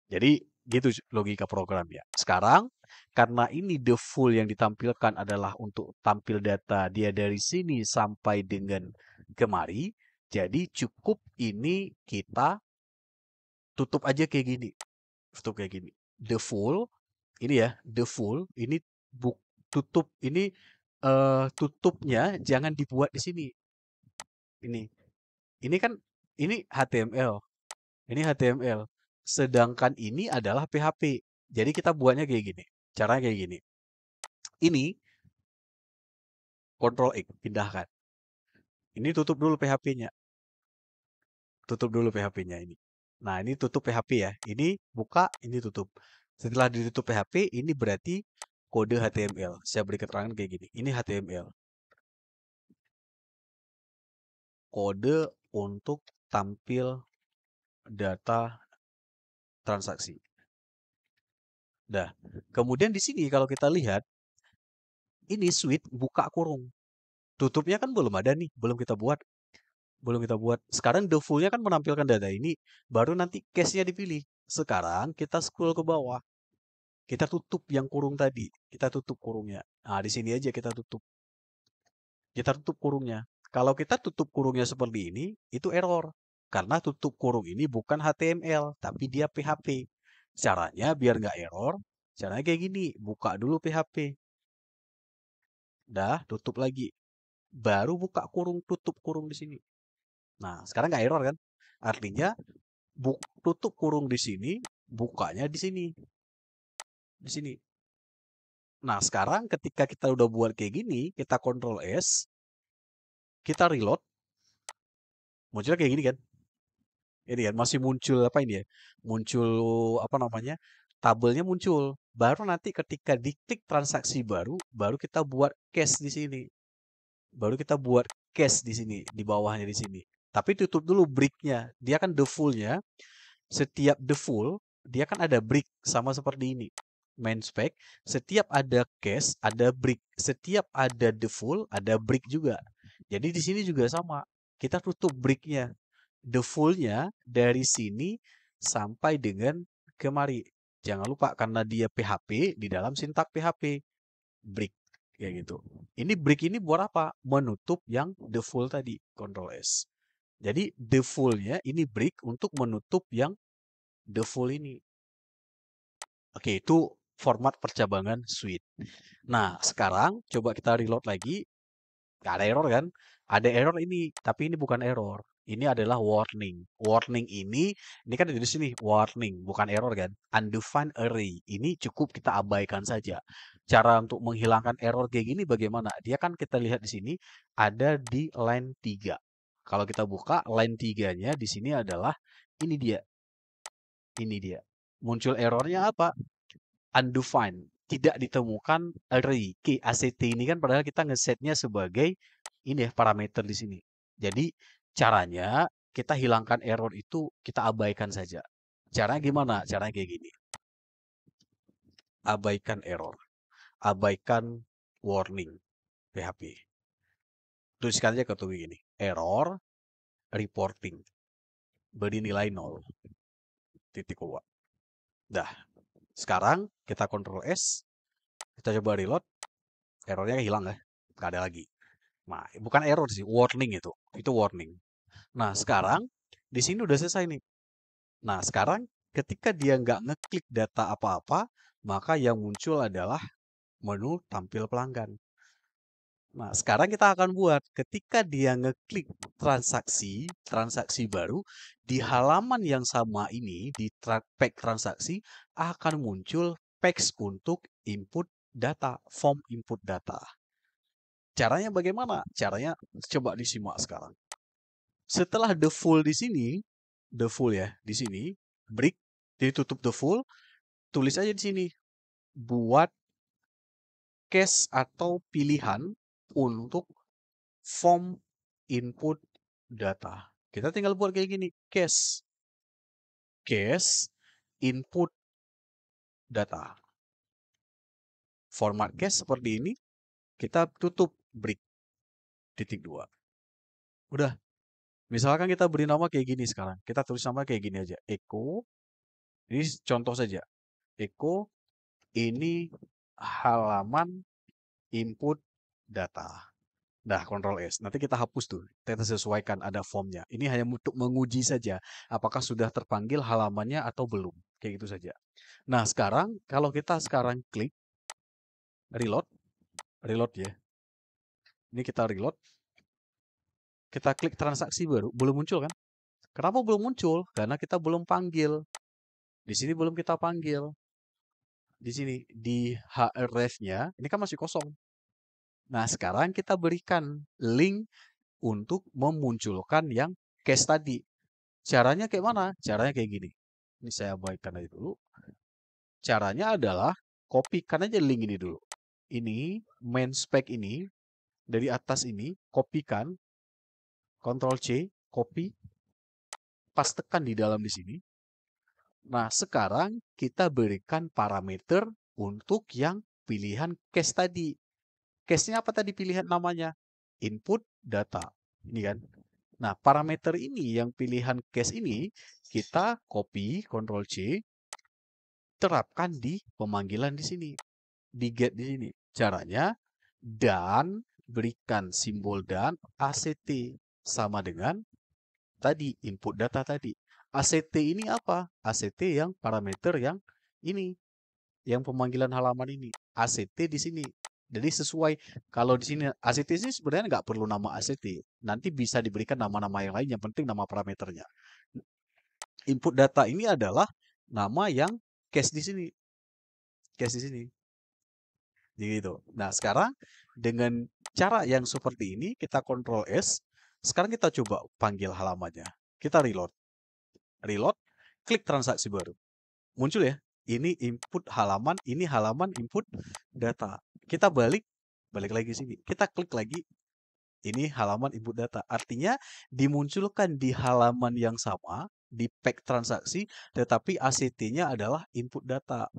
Jadi gitu logika programnya. Sekarang karena ini default yang ditampilkan adalah untuk tampil data dia dari sini sampai dengan kemari, jadi cukup ini kita tutup aja kayak gini. Tutup kayak gini. The full ini ya, the full ini buk tutup ini tutupnya jangan dibuat di sini. Ini. Ini kan ini HTML. Ini HTML. Sedangkan ini adalah PHP. Jadi kita buatnya kayak gini. Caranya kayak gini. Ini Ctrl X pindahkan. Ini tutup dulu PHP-nya. Tutup dulu PHP-nya ini. Nah, ini tutup PHP ya. Ini buka, ini tutup. Setelah ditutup PHP, ini berarti kode HTML. Saya beri keterangan kayak gini. Ini HTML. Kode untuk tampil data transaksi. Dah. Kemudian di sini kalau kita lihat, ini suite buka kurung. Tutupnya kan belum ada nih, belum kita buat. Belum kita buat. Sekarang default-nya kan menampilkan data ini, baru nanti case-nya dipilih. Sekarang kita scroll ke bawah. Kita tutup yang kurung tadi. Kita tutup kurungnya. Nah, di sini aja kita tutup. Kita tutup kurungnya. Kalau kita tutup kurungnya seperti ini, itu error. Karena tutup kurung ini bukan HTML, tapi dia PHP. Caranya biar nggak error, caranya kayak gini. Buka dulu PHP. Dah, tutup lagi. Baru buka kurung, tutup kurung di sini. Nah, sekarang nggak error kan? Artinya, tutup kurung di sini, bukanya di sini. Di sini. Nah, sekarang ketika kita udah buat kayak gini, kita Ctrl S, kita reload, munculnya kayak gini kan? Ini kan masih muncul apa ini ya? Muncul apa namanya? Tabelnya muncul. Baru nanti ketika diklik transaksi baru, baru kita buat cache di sini. Baru kita buat cache di sini, di bawahnya di sini. Tapi tutup dulu brick-nya. Dia kan default-nya, setiap default, dia kan ada brick sama seperti ini. Main spec, setiap ada cache, ada brick. Setiap ada default, ada brick juga. Jadi di sini juga sama. Kita tutup brick-nya. Default-nya dari sini sampai dengan kemari. Jangan lupa karena dia PHP, di dalam sintak PHP. Brick. Kayak gitu. Ini brick ini buat apa? Menutup yang default tadi. Ctrl S. Jadi default-nya ini brick untuk menutup yang default ini. Oke, itu format percabangan suite. Nah, sekarang coba kita reload lagi. Nggak ada error kan? Ada error ini, tapi ini bukan error. Ini adalah warning. Warning ini kan di sini warning, bukan error kan? Undefined array. Ini cukup kita abaikan saja. Cara untuk menghilangkan error kayak gini bagaimana? Dia kan kita lihat di sini ada di line 3. Kalau kita buka line 3-nya di sini adalah ini dia. Ini dia. Muncul errornya apa? Undefined, tidak ditemukan array. Key ACT ini kan padahal kita ngesetnya sebagai ini ya parameter di sini. Jadi caranya kita hilangkan error itu kita abaikan saja. Caranya gimana? Caranya kayak gini. Abaikan error. Abaikan warning PHP. Tuliskan aja ke tuh gini. Error reporting. Beri nilai 0. Titik dua. Dah. Sekarang kita Ctrl S. Kita coba reload. Errornya hilang ya. Nggak ada lagi. Nah, bukan error sih, warning itu. Itu warning. Nah, sekarang di sini udah selesai nih. Nah, sekarang ketika dia nggak ngeklik data apa-apa, maka yang muncul adalah menu tampil pelanggan. Nah, sekarang kita akan buat ketika dia ngeklik transaksi baru, di halaman yang sama ini, di page transaksi, akan muncul page untuk input data, form input data. Caranya bagaimana? Caranya coba disimak sekarang. Setelah the full di sini, the full ya, di sini, break, ditutup the full, tulis aja di sini, buat case atau pilihan untuk form input data. Kita tinggal buat kayak gini, case input data. Format case seperti ini, kita tutup break, titik 2. Udah, misalkan kita beri nama kayak gini sekarang. Kita tulis nama kayak gini aja, echo. Ini contoh saja. Echo ini halaman input data. Nah, Ctrl S. Nanti kita hapus tuh. Kita sesuaikan ada formnya. Ini hanya untuk menguji saja. Apakah sudah terpanggil halamannya atau belum. Kayak gitu saja. Nah, sekarang kalau kita sekarang klik reload. Reload ya. Ini kita reload. Kita klik transaksi baru. Belum muncul kan? Kenapa belum muncul? Karena kita belum panggil. Di sini belum kita panggil. Di sini. Di href-nya. Ini kan masih kosong. Nah, sekarang kita berikan link untuk memunculkan yang cache tadi. Caranya kayak mana? Caranya kayak gini. Ini saya abaikan aja dulu. Caranya adalah kopikan aja link ini dulu. Ini main spec ini dari atas ini kopikan, Ctrl C, copy, pastekan di dalam di sini. Nah, sekarang kita berikan parameter untuk yang pilihan cache tadi. Cache-nya apa tadi pilihan namanya? Input data. Ini kan. Nah, parameter ini yang pilihan cache ini kita copy, Ctrl C, terapkan di pemanggilan di sini. Di get di sini. Caranya dan berikan simbol dan ACT sama dengan tadi input data tadi. ACT ini apa? ACT yang parameter yang ini, yang pemanggilan halaman ini. ACT di sini. Jadi sesuai kalau di sini ACT ini sebenarnya nggak perlu nama ACT. Nanti bisa diberikan nama-nama yang lain. Yang penting nama parameternya. Input data ini adalah nama yang cache di sini. Cache di sini. Gitu. Nah, sekarang dengan cara yang seperti ini, kita Ctrl S. Sekarang kita coba panggil halamannya. Kita reload. Reload, klik transaksi baru. Muncul ya. Ini input halaman, ini halaman input data. Kita balik lagi sini. Kita klik lagi, ini halaman input data. Artinya dimunculkan di halaman yang sama, di pack transaksi, tetapi ACT-nya adalah input data.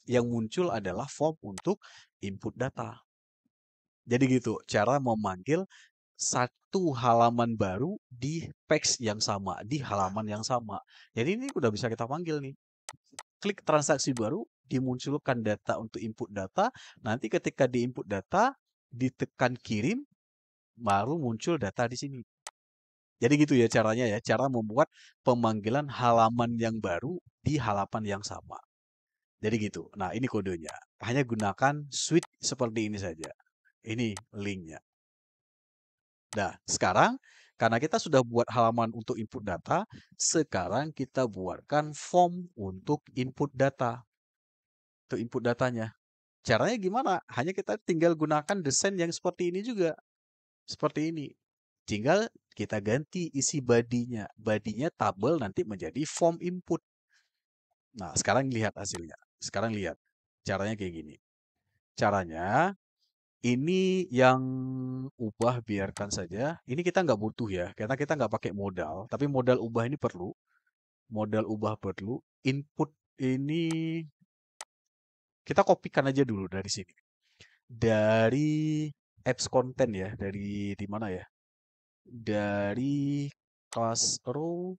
Yang muncul adalah form untuk input data. Jadi gitu, cara memanggil satu halaman baru di page yang sama, di halaman yang sama. Jadi ini udah bisa kita panggil nih. Klik transaksi baru, dimunculkan data untuk input data. Nanti ketika di input data, ditekan kirim, baru muncul data di sini. Jadi gitu ya caranya ya, cara membuat pemanggilan halaman yang baru di halaman yang sama. Jadi gitu. Nah, ini kodenya. Hanya gunakan suite seperti ini saja. Ini linknya. Nah, sekarang karena kita sudah buat halaman untuk input data, sekarang kita buatkan form untuk input data. Untuk input datanya. Caranya gimana? Hanya kita tinggal gunakan desain yang seperti ini juga. Seperti ini. Tinggal kita ganti isi badinya. Badinya tabel nanti menjadi form input. Nah, sekarang lihat hasilnya. Sekarang lihat. Caranya kayak gini. Caranya, ini yang ubah biarkan saja. Ini kita nggak butuh ya, karena kita nggak pakai modal. Tapi modal ubah ini perlu. Modal ubah perlu. Input ini kita kopikan aja dulu dari sini. Dari apps konten ya, dari di mana ya? Dari kelas row,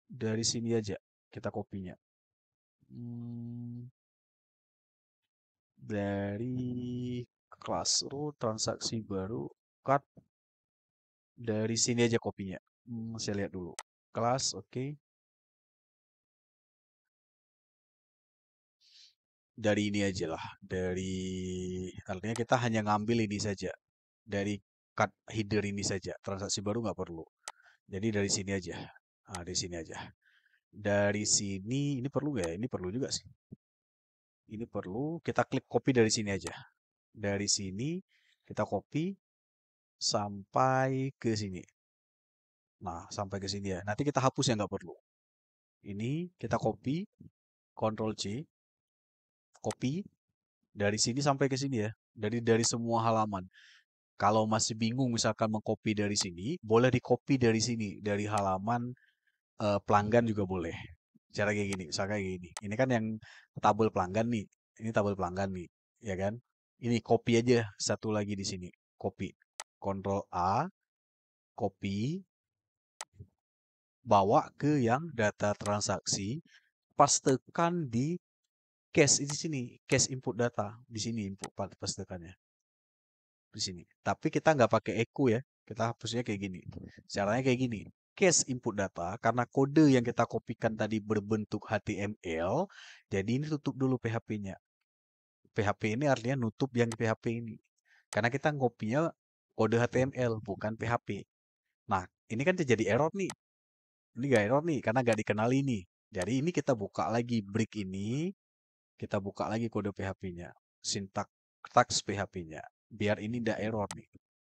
dari sini aja kita kopinya. Dari kelas row, transaksi baru, cut, dari sini aja kopinya. Saya lihat dulu. Kelas, oke. Dari ini aja lah. Artinya kita hanya ngambil ini saja. Dari cut header ini saja. Transaksi baru nggak perlu. Jadi dari sini aja. Nah, dari sini aja. Dari sini, ini perlu nggak ya? Ini perlu juga sih. Ini perlu. Kita klik copy dari sini aja. Dari sini, kita copy sampai ke sini. Nah, sampai ke sini ya. Nanti kita hapus yang nggak perlu. Ini kita copy, Ctrl C, copy dari sini sampai ke sini ya. Dari semua halaman. Kalau masih bingung misalkan mengcopy dari sini, boleh di-copy dari sini, dari halaman pelanggan juga boleh. Cara kayak gini, misalkan kayak gini. Ini kan yang tabel pelanggan nih. Ini tabel pelanggan nih, ya kan? Ini copy aja satu lagi di sini. Copy. Ctrl A, copy, bawa ke yang data transaksi, pastekan di cache di sini, cache input data di sini input pastekannya di sini. Tapi kita nggak pakai echo ya, kita hapusnya kayak gini. Caranya kayak gini. Cache input data karena kode yang kita kopikan tadi berbentuk HTML, jadi ini tutup dulu PHP-nya. PHP ini artinya nutup yang PHP ini. Karena kita ngopinya kode HTML bukan PHP. Nah, ini kan terjadi error nih. Ini gak error nih karena gak dikenal ini. Jadi ini kita buka lagi break ini, kita buka lagi kode PHP-nya, syntax PHP-nya, biar ini tidak error nih.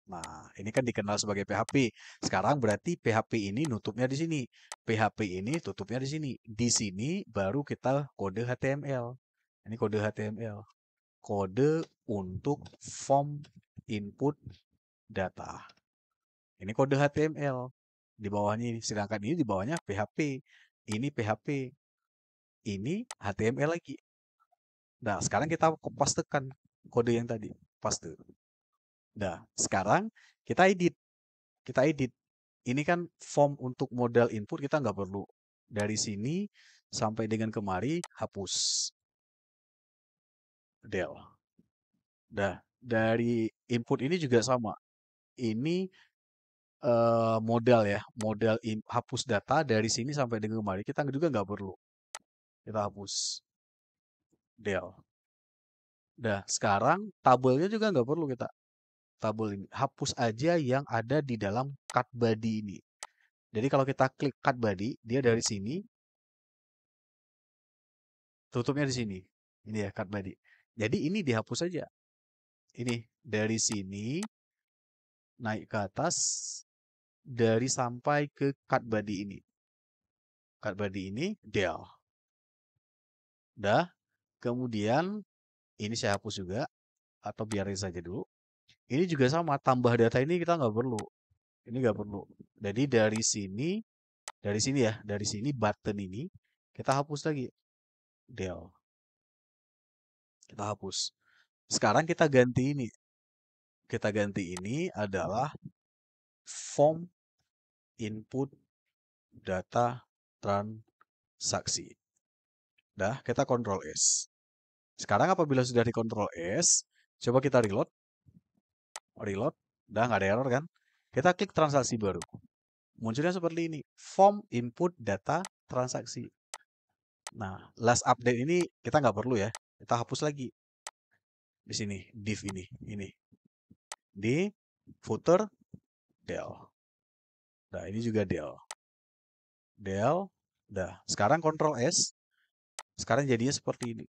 Nah, ini kan dikenal sebagai PHP. Sekarang berarti PHP ini nutupnya di sini. PHP ini tutupnya di sini. Di sini baru kita kode HTML. Ini kode HTML. Kode untuk form input data. Ini kode HTML. Di bawahnya ini. Sedangkan ini di bawahnya PHP. Ini PHP. Ini HTML lagi. Nah, sekarang kita pastekan kode yang tadi. Paste. Nah, sekarang kita edit. Kita edit. Ini kan form untuk modal input kita nggak perlu. Dari sini sampai dengan kemari hapus del. Nah, dari input ini juga sama. Ini modal ya, hapus data dari sini sampai dengan kemari kita juga nggak perlu. Kita hapus del. Nah, sekarang tabelnya juga nggak perlu kita. Tabel ini hapus aja yang ada di dalam cut body ini. Jadi kalau kita klik cut body, dia dari sini tutupnya di sini. Ini ya cut body. Jadi ini dihapus saja. Ini dari sini naik ke atas dari sampai ke cut body ini. Cut body ini del. Dah. Kemudian ini saya hapus juga atau biarin saja dulu. Ini juga sama, tambah data ini kita nggak perlu. Ini nggak perlu. Jadi dari sini ya, dari sini button ini kita hapus lagi del. Kita hapus. Sekarang kita ganti ini. Kita ganti ini adalah form input data transaksi. Dah, kita Ctrl S. Sekarang apabila sudah di Ctrl S, coba kita reload. Reload, dah nggak ada error kan? Kita klik transaksi baru. Munculnya seperti ini, form input data transaksi. Nah, last update ini kita nggak perlu ya. Kita hapus lagi. Di sini, div ini. Di footer, del. Nah, ini juga del. Del, dah. Sekarang Ctrl S, sekarang jadinya seperti ini.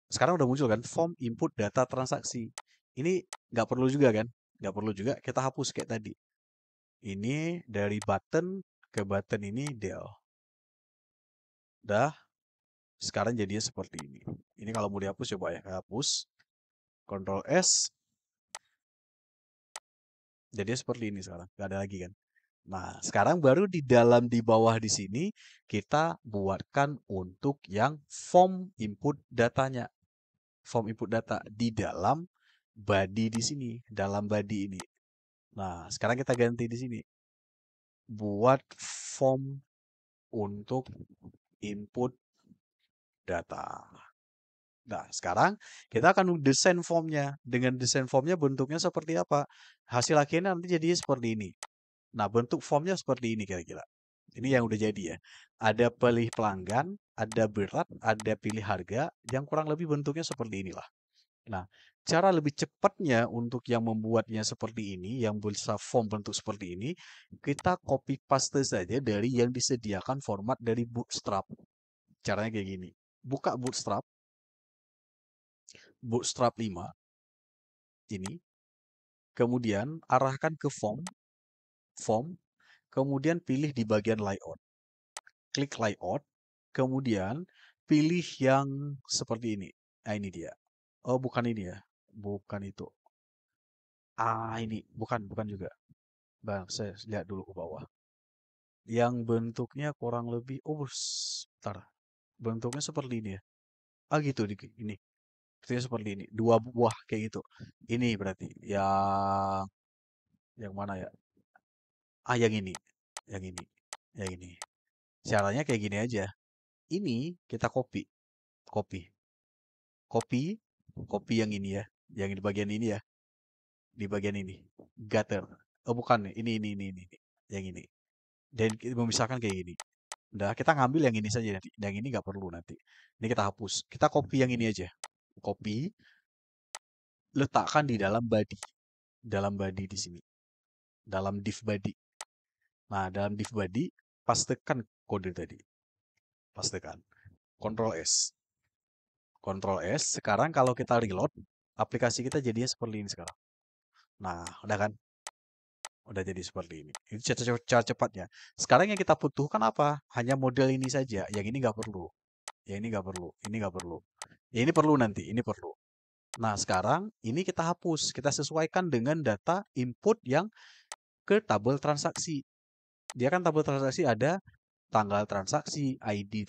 Sekarang udah muncul kan form input data transaksi. Ini nggak perlu juga kan? Nggak perlu juga, kita hapus kayak tadi. Ini dari button ke button ini del. Dah, sekarang jadinya seperti ini. Ini kalau mau dihapus coba ya, hapus. Ctrl S, jadinya seperti ini sekarang. Nggak ada lagi kan? Nah, sekarang baru di bawah di sini kita buatkan untuk yang form input datanya. Form input data di dalam body di sini, dalam body ini. Nah, sekarang kita ganti di sini. Buat form untuk input data. Nah, sekarang kita akan desain formnya. Dengan desain formnya bentuknya seperti apa? Hasil akhirnya nanti jadinya seperti ini. Nah, bentuk formnya seperti ini kira-kira. Ini yang udah jadi ya. Ada pilih pelanggan, ada berat, ada pilih harga, yang kurang lebih bentuknya seperti inilah. Nah, cara lebih cepatnya untuk yang membuatnya seperti ini, yang bisa form bentuk seperti ini, kita copy paste saja dari yang disediakan format dari Bootstrap. Caranya kayak gini. Buka Bootstrap, Bootstrap 5, ini. Kemudian arahkan ke form, kemudian pilih di bagian layout. Klik layout, kemudian pilih yang seperti ini. Nah, ini dia. Oh, bukan ini ya. Bukan itu. Ah, ini. Bukan juga. Bang, saya lihat dulu ke bawah. Yang bentuknya kurang lebih, oh, sebentar. Bentuknya seperti ini ya. Ah, gitu, ini. Bentuknya seperti ini. Dua buah kayak gitu. Ini berarti. Yang mana ya? Ah, yang ini. Yang ini. Yang ini. Caranya kayak gini aja. Ini kita copy. Copy. Copy. Copy yang ini ya. Yang di bagian ini ya. Di bagian ini. Gutter. Oh, bukan. Ini. Yang ini. Dan kita memisahkan kayak gini. Udah, kita ngambil yang ini saja nanti. Yang ini nggak perlu nanti. Ini kita hapus. Kita copy yang ini aja. Copy. Letakkan di dalam body. Dalam body di sini. Dalam div body. Nah, dalam div body, pastekan kode tadi. Pastekan. Ctrl S. Ctrl S. Sekarang kalau kita reload, aplikasi kita jadinya seperti ini sekarang. Nah, udah kan? Udah jadi seperti ini. Itu cara cepatnya. Sekarang yang kita butuhkan apa? Hanya model ini saja. Yang ini nggak perlu. Yang ini nggak perlu. Ini nggak perlu. Ya, ini perlu nanti. Ini perlu. Nah, sekarang ini kita hapus. Kita sesuaikan dengan data input yang ke tabel transaksi. Dia kan tabel transaksi ada tanggal transaksi, ID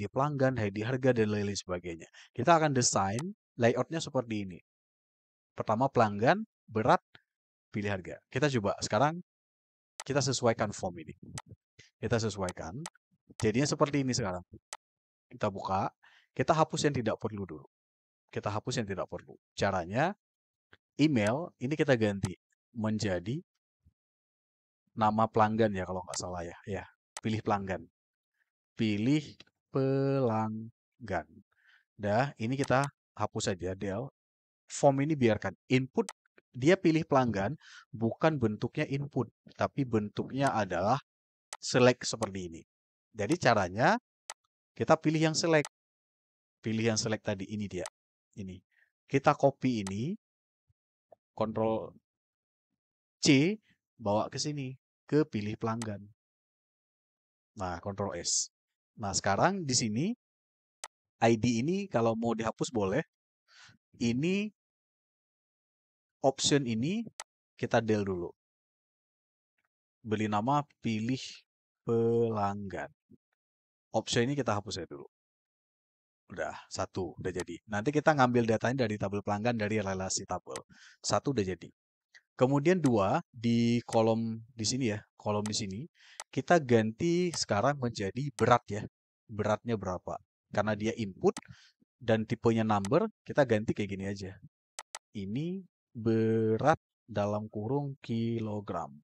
pelanggan, ID harga, dan lain-lain sebagainya. Kita akan desain layoutnya seperti ini. Pertama pelanggan, berat, pilih harga. Kita coba sekarang kita sesuaikan form ini. Kita sesuaikan. Jadinya seperti ini sekarang. Kita buka, kita hapus yang tidak perlu dulu. Kita hapus yang tidak perlu. Caranya, email ini kita ganti menjadi nama pelanggan ya kalau nggak salah ya. Ya, pilih pelanggan. Pilih pelanggan. Dah, ini kita hapus saja del. Form ini biarkan. Input dia pilih pelanggan bukan bentuknya input, tapi bentuknya adalah select seperti ini. Jadi caranya kita pilih yang select. Pilih yang select tadi ini dia. Ini. Kita copy ini, Ctrl C, bawa ke sini, ke pilih pelanggan. Nah, Ctrl S. Nah, sekarang di sini ID ini kalau mau dihapus boleh. Ini option ini kita del dulu. Beli nama, pilih pelanggan. Option ini kita hapus ya dulu. Udah, satu, udah jadi. Nanti kita ngambil datanya dari tabel pelanggan dari relasi tabel. Satu udah jadi. Kemudian dua, di kolom di sini ya, kolom di sini, kita ganti sekarang menjadi berat ya. Beratnya berapa? Karena dia input dan tipenya number, kita ganti kayak gini aja. Ini berat dalam kurung kilogram.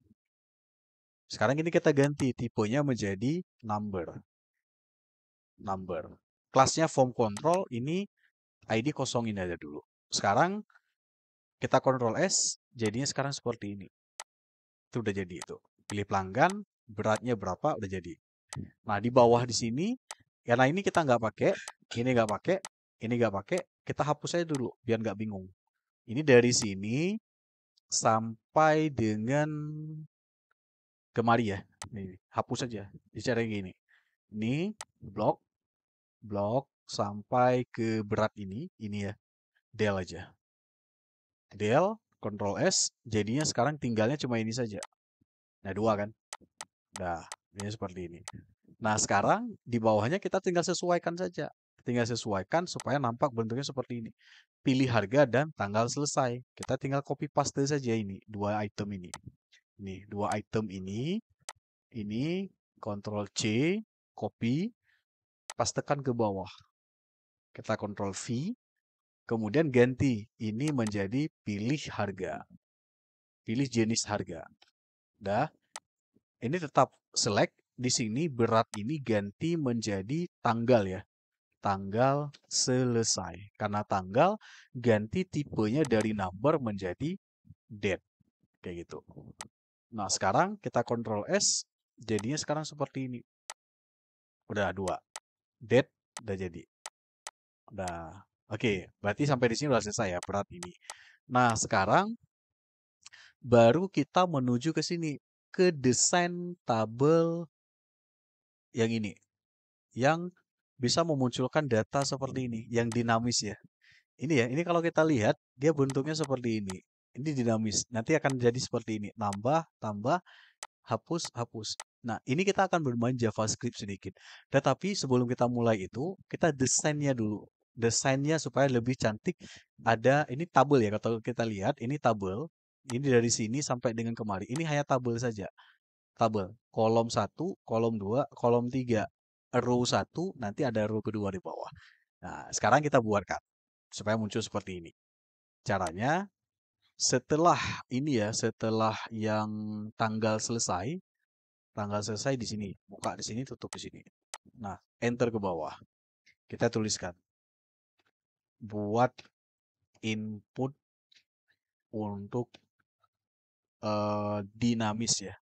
Sekarang ini kita ganti tipenya menjadi number. Number. Kelasnya form control, ini ID kosongin aja dulu. Sekarang kita Ctrl S, jadinya sekarang seperti ini. Itu udah jadi itu. Pilih pelanggan, beratnya berapa, udah jadi. Nah, di bawah di sini, karena ini kita nggak pakai, ini nggak pakai, ini nggak pakai, kita hapus aja dulu, biar nggak bingung. Ini dari sini sampai dengan kemari ya. Nih, hapus aja. Bicara gini. Ini blok, blok sampai ke berat ini ya. Del aja. Del, Ctrl S, jadinya sekarang tinggalnya cuma ini saja. Nah, dua kan? Nah, ini seperti ini. Nah, sekarang di bawahnya kita tinggal sesuaikan saja. Tinggal sesuaikan supaya nampak bentuknya seperti ini. Pilih harga dan tanggal selesai. Kita tinggal copy paste saja ini, dua item ini. Ini, dua item ini, Ctrl C, copy, pastekan ke bawah. Kita Ctrl V, kemudian ganti. Ini menjadi pilih harga. Pilih jenis harga. Dah, ini tetap select. Di sini berat ini ganti menjadi tanggal ya. Tanggal selesai. Karena tanggal ganti tipenya dari number menjadi date. Kayak gitu. Nah, sekarang kita Ctrl S. Jadinya sekarang seperti ini. Udah dua. Date udah jadi. Udah. Oke, berarti sampai di sini udah selesai ya berat ini. Nah, sekarang baru kita menuju ke sini. Ke desain tabel yang ini. Yang bisa memunculkan data seperti ini. Yang dinamis ya. Ini ya, ini kalau kita lihat, dia bentuknya seperti ini. Ini dinamis. Nanti akan jadi seperti ini. Nambah, tambah, hapus, hapus. Nah, ini kita akan bermain JavaScript sedikit. Tetapi sebelum kita mulai itu, kita desainnya dulu. Desainnya supaya lebih cantik. Ada, ini tabel ya, kalau kita lihat, ini tabel. Ini dari sini sampai dengan kemari. Ini hanya tabel saja. Tabel. Kolom 1, kolom 2, kolom 3. Row 1, nanti ada row kedua di bawah. Nah, sekarang kita buatkan. Supaya muncul seperti ini. Caranya, setelah ini ya, setelah yang tanggal selesai di sini, buka di sini, tutup di sini. Nah, enter ke bawah. Kita tuliskan buat input untuk dinamis ya.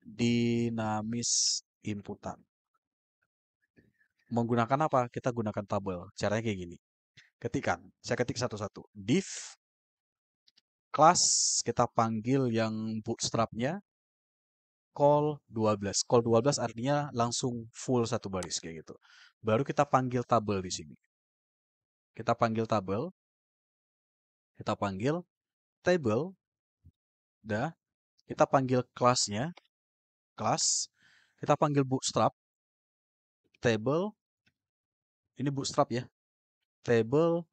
Dinamis inputan. Menggunakan apa? Kita gunakan tabel. Caranya kayak gini. Ketikan. Saya ketik satu-satu. Div kelas kita panggil yang bootstrapnya call 12. Call 12 artinya langsung full satu baris kayak gitu. Baru kita panggil tabel di sini. Kita panggil tabel, kita panggil table, dah. Kita panggil kelasnya, kelas. Kita panggil bootstrap, table, ini bootstrap ya. Table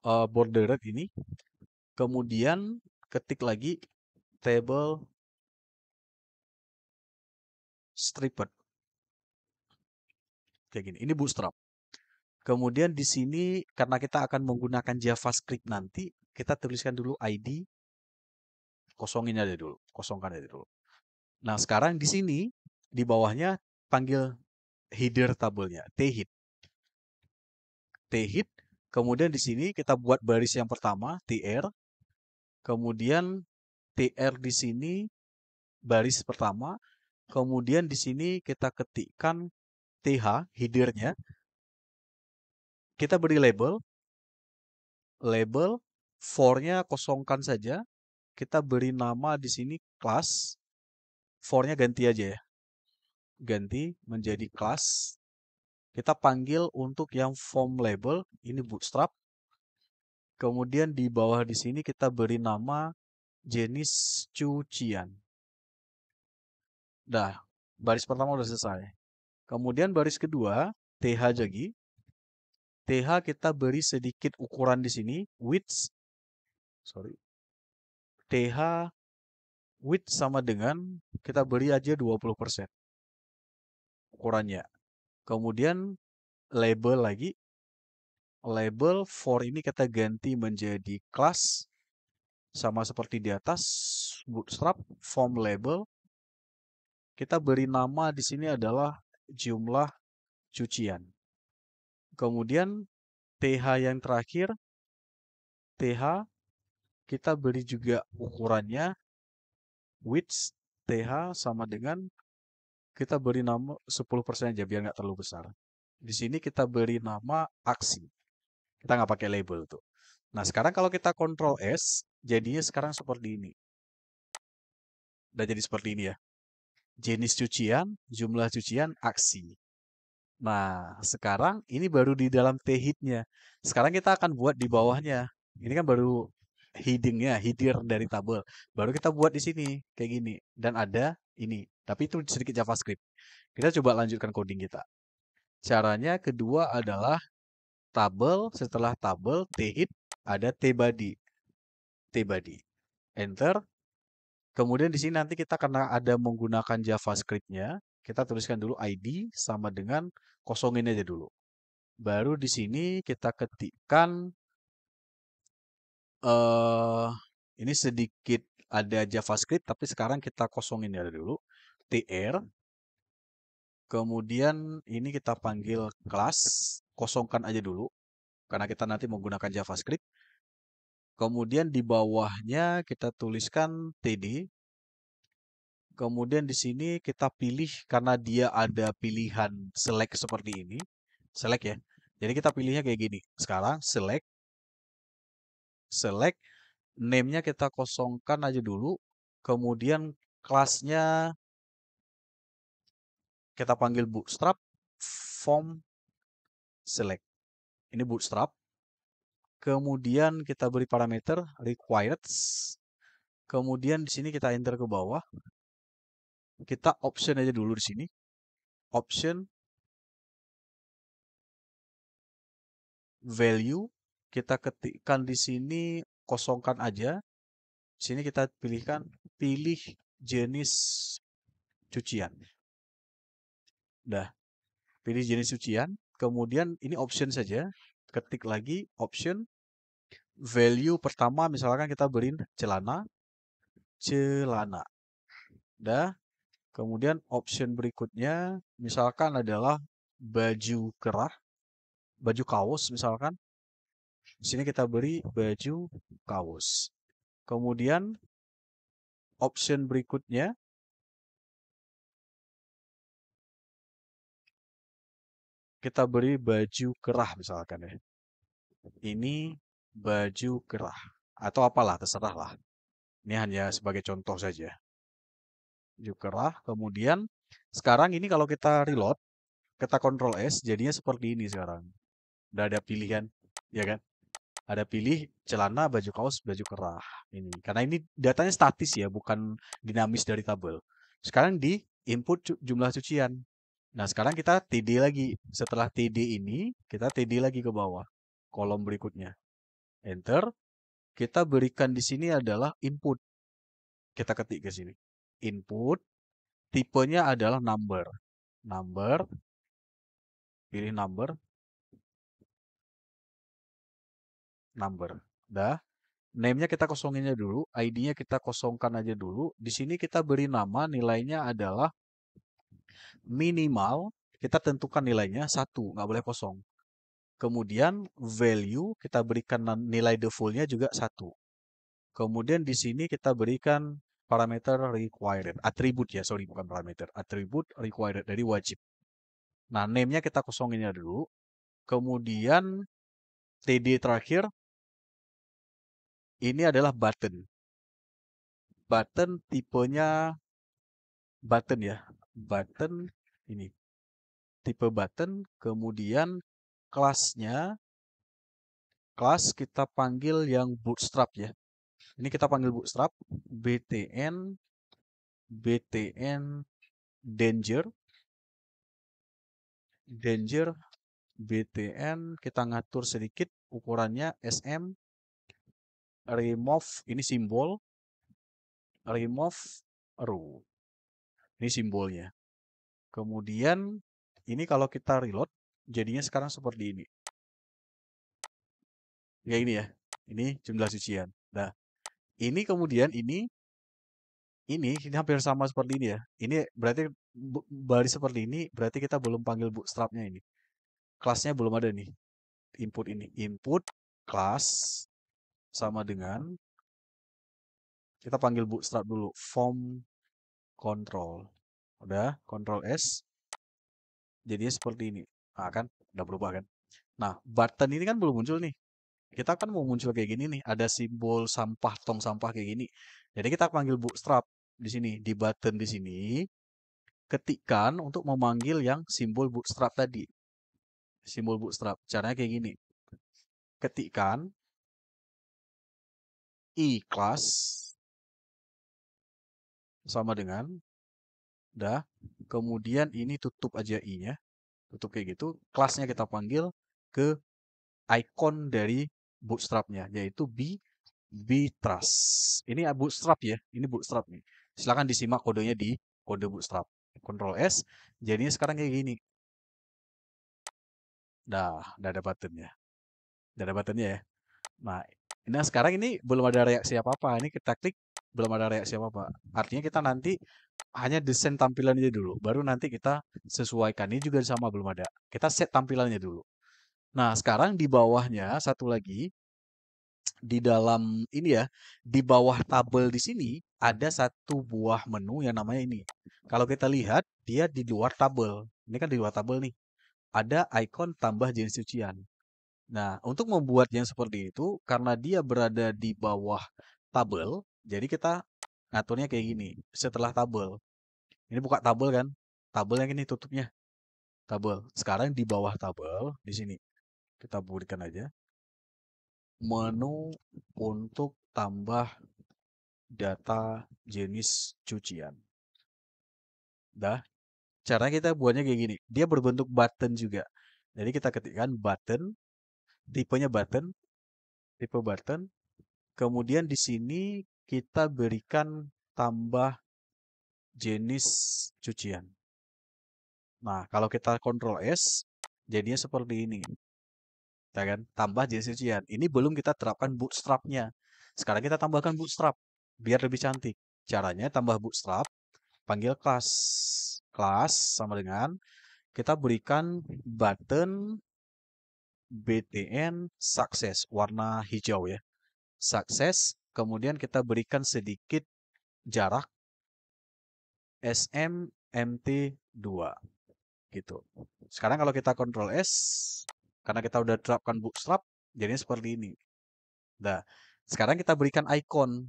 bordered ini. Kemudian ketik lagi table stripped. Kayak gini. Ini bootstrap. Kemudian di sini karena kita akan menggunakan JavaScript nanti, kita tuliskan dulu ID, kosongin aja dulu, kosongkan aja dulu. Nah, sekarang di sini di bawahnya panggil header tabelnya, thead. Thead. Kemudian di sini kita buat baris yang pertama, tr. Kemudian tr di sini baris pertama. Kemudian di sini kita ketikkan th, headernya. Kita beri label, for-nya kosongkan saja. Kita beri nama di sini kelas, for-nya ganti aja ya. Ganti menjadi kelas. Kita panggil untuk yang form label, ini bootstrap. Kemudian di bawah di sini kita beri nama jenis cucian. Dah, baris pertama udah selesai. Kemudian baris kedua, th lagi. Th kita beri sedikit ukuran di sini, width. Sorry. Th width sama dengan kita beri aja 20% ukurannya. Kemudian label lagi. Label for ini kita ganti menjadi class sama seperti di atas bootstrap form label. Kita beri nama di sini adalah jumlah cucian. Kemudian th yang terakhir, th kita beri juga ukurannya width th sama dengan kita beri nama 10% aja biar nggak terlalu besar. Di sini kita beri nama aksi. Kita nggak pakai label tuh. Nah, sekarang kalau kita Ctrl S, jadinya sekarang seperti ini. Udah jadi seperti ini ya. Jenis cucian, jumlah cucian, aksi. Nah, sekarang ini baru di dalam T-head-nya. Sekarang kita akan buat di bawahnya. Ini kan baru heading-nya, header dari tabel. Baru kita buat di sini, kayak gini. Dan ada ini. Tapi itu sedikit JavaScript. Kita coba lanjutkan coding kita. Caranya kedua adalah tabel, setelah tabel, T-head, ada T-body. T-body. Enter. Kemudian di sini nanti kita karena ada menggunakan JavaScript-nya, kita tuliskan dulu ID sama dengan kosongin aja dulu. Baru di sini kita ketikkan ini sedikit ada JavaScript tapi sekarang kita kosongin ya dulu. tr. Kemudian ini kita panggil kelas, kosongkan aja dulu karena kita nanti menggunakan JavaScript. Kemudian di bawahnya kita tuliskan td. Kemudian di sini kita pilih karena dia ada pilihan select seperti ini. Select ya. Jadi kita pilihnya kayak gini. Sekarang select. Select. Name-nya kita kosongkan aja dulu. Kemudian kelasnya kita panggil bootstrap. Form select. Ini bootstrap. Kemudian kita beri parameter required. Kemudian di sini kita enter ke bawah. Kita option aja dulu di sini. Option value kita ketikkan di sini kosongkan aja. Di sini kita pilih jenis cucian. Udah, pilih jenis cucian. Kemudian ini option saja. Ketik lagi option. Value pertama misalkan kita beri celana. Celana. Udah. Kemudian option berikutnya misalkan adalah baju kerah. Baju kaos misalkan. Di sini kita beri baju kaos. Kemudian option berikutnya kita beri baju kerah misalkan ya. Ini baju kerah. atau apalah, terserah lah. Ini hanya sebagai contoh saja. View kerah, kemudian sekarang ini kalau kita reload, kita Ctrl S, jadinya seperti ini sekarang. Udah ada pilihan, ya kan? Ada pilih celana, baju kaos, baju kerah. Ini. Karena ini datanya statis ya, bukan dinamis dari tabel. Sekarang di input jumlah cucian. Nah, sekarang kita TD lagi. Setelah TD ini, kita TD lagi ke bawah. Kolom berikutnya. Enter. Kita berikan di sini adalah input. Kita ketik ke sini. Input. Tipenya adalah number. Number. Pilih number. Number. Dah. Name-nya kita kosonginnya dulu, ID-nya kita kosongkan aja dulu. Di sini kita beri nama, nilainya adalah minimal, kita tentukan nilainya 1, nggak boleh kosong. Kemudian value, kita berikan nilai default-nya juga 1. Kemudian di sini kita berikan parameter required, atribut ya, sorry bukan parameter, atribut required, dari wajib. Nah, name-nya kita kosonginnya dulu. Kemudian TD terakhir, ini adalah button. Button tipenya button ya, button ini tipe button, kemudian kelasnya, kelas kita panggil yang bootstrap ya. Ini kita panggil bootstrap, btn, btn danger, danger, btn, kita ngatur sedikit ukurannya sm, remove, ini simbol, remove row, ini simbolnya. Kemudian ini kalau kita reload, jadinya sekarang seperti ini. Ya ini ya, ini jumlah cucian. Nah, ini kemudian ini hampir sama seperti ini ya. Ini berarti baris seperti ini, berarti kita belum panggil bootstrapnya ini. Kelasnya belum ada nih. Input ini. Input kelas sama dengan, kita panggil bootstrap dulu. Form control. Udah, Ctrl S. Jadinya seperti ini. Nah kan, udah berubah kan. Nah, button ini kan belum muncul nih. Kita kan mau muncul kayak gini nih. Ada simbol sampah, tong sampah kayak gini. Jadi kita panggil bootstrap di sini. Di button di sini. Ketikkan untuk memanggil yang simbol bootstrap tadi. Simbol bootstrap. Caranya kayak gini. Ketikkan i class sama dengan dah. Kemudian ini tutup aja i-nya. Tutup kayak gitu. Kelasnya kita panggil ke icon dari bootstrapnya, yaitu btrust. Ini bootstrap ya. Ini bootstrap nih. Silahkan disimak kodenya di kode bootstrap. Ctrl S. Jadinya sekarang kayak gini. Udah ada buttonnya. Udah ada buttonnya ya. Nah, sekarang ini belum ada reaksi apa-apa. Ini kita klik, belum ada reaksi apa-apa. Artinya kita nanti hanya desain tampilannya dulu. Baru nanti kita sesuaikan. Ini juga sama belum ada. Kita set tampilannya dulu. Nah, sekarang di bawahnya satu lagi. Di dalam ini ya, di bawah tabel di sini ada satu buah menu yang namanya ini. Kalau kita lihat, dia di luar tabel. Ini kan di luar tabel nih. Ada ikon tambah jenis cucian. Nah, untuk membuat yang seperti itu, karena dia berada di bawah tabel, jadi kita ngaturnya kayak gini. Setelah tabel, ini buka tabel kan? Tabel yang ini tutupnya, tabel. Sekarang di bawah tabel, di sini. Kita berikan aja. Menu untuk tambah data jenis cucian. Dah, cara kita buatnya kayak gini. Dia berbentuk button juga. Jadi kita ketikkan button, tipenya button, tipe button. Kemudian di sini kita berikan tambah jenis cucian. Nah, kalau kita Ctrl S, jadinya seperti ini. Ya kan? Tambah jenis cucian. Ini belum kita terapkan bootstrapnya. Sekarang kita tambahkan bootstrap, biar lebih cantik. Caranya tambah bootstrap, panggil kelas. Kelas sama dengan, kita berikan button btn success, warna hijau ya. Success, kemudian kita berikan sedikit jarak SMMT2 gitu. Sekarang kalau kita Ctrl S, karena kita udah terapkan bootstrap, jadinya seperti ini. Nah, Sekarang kita berikan icon.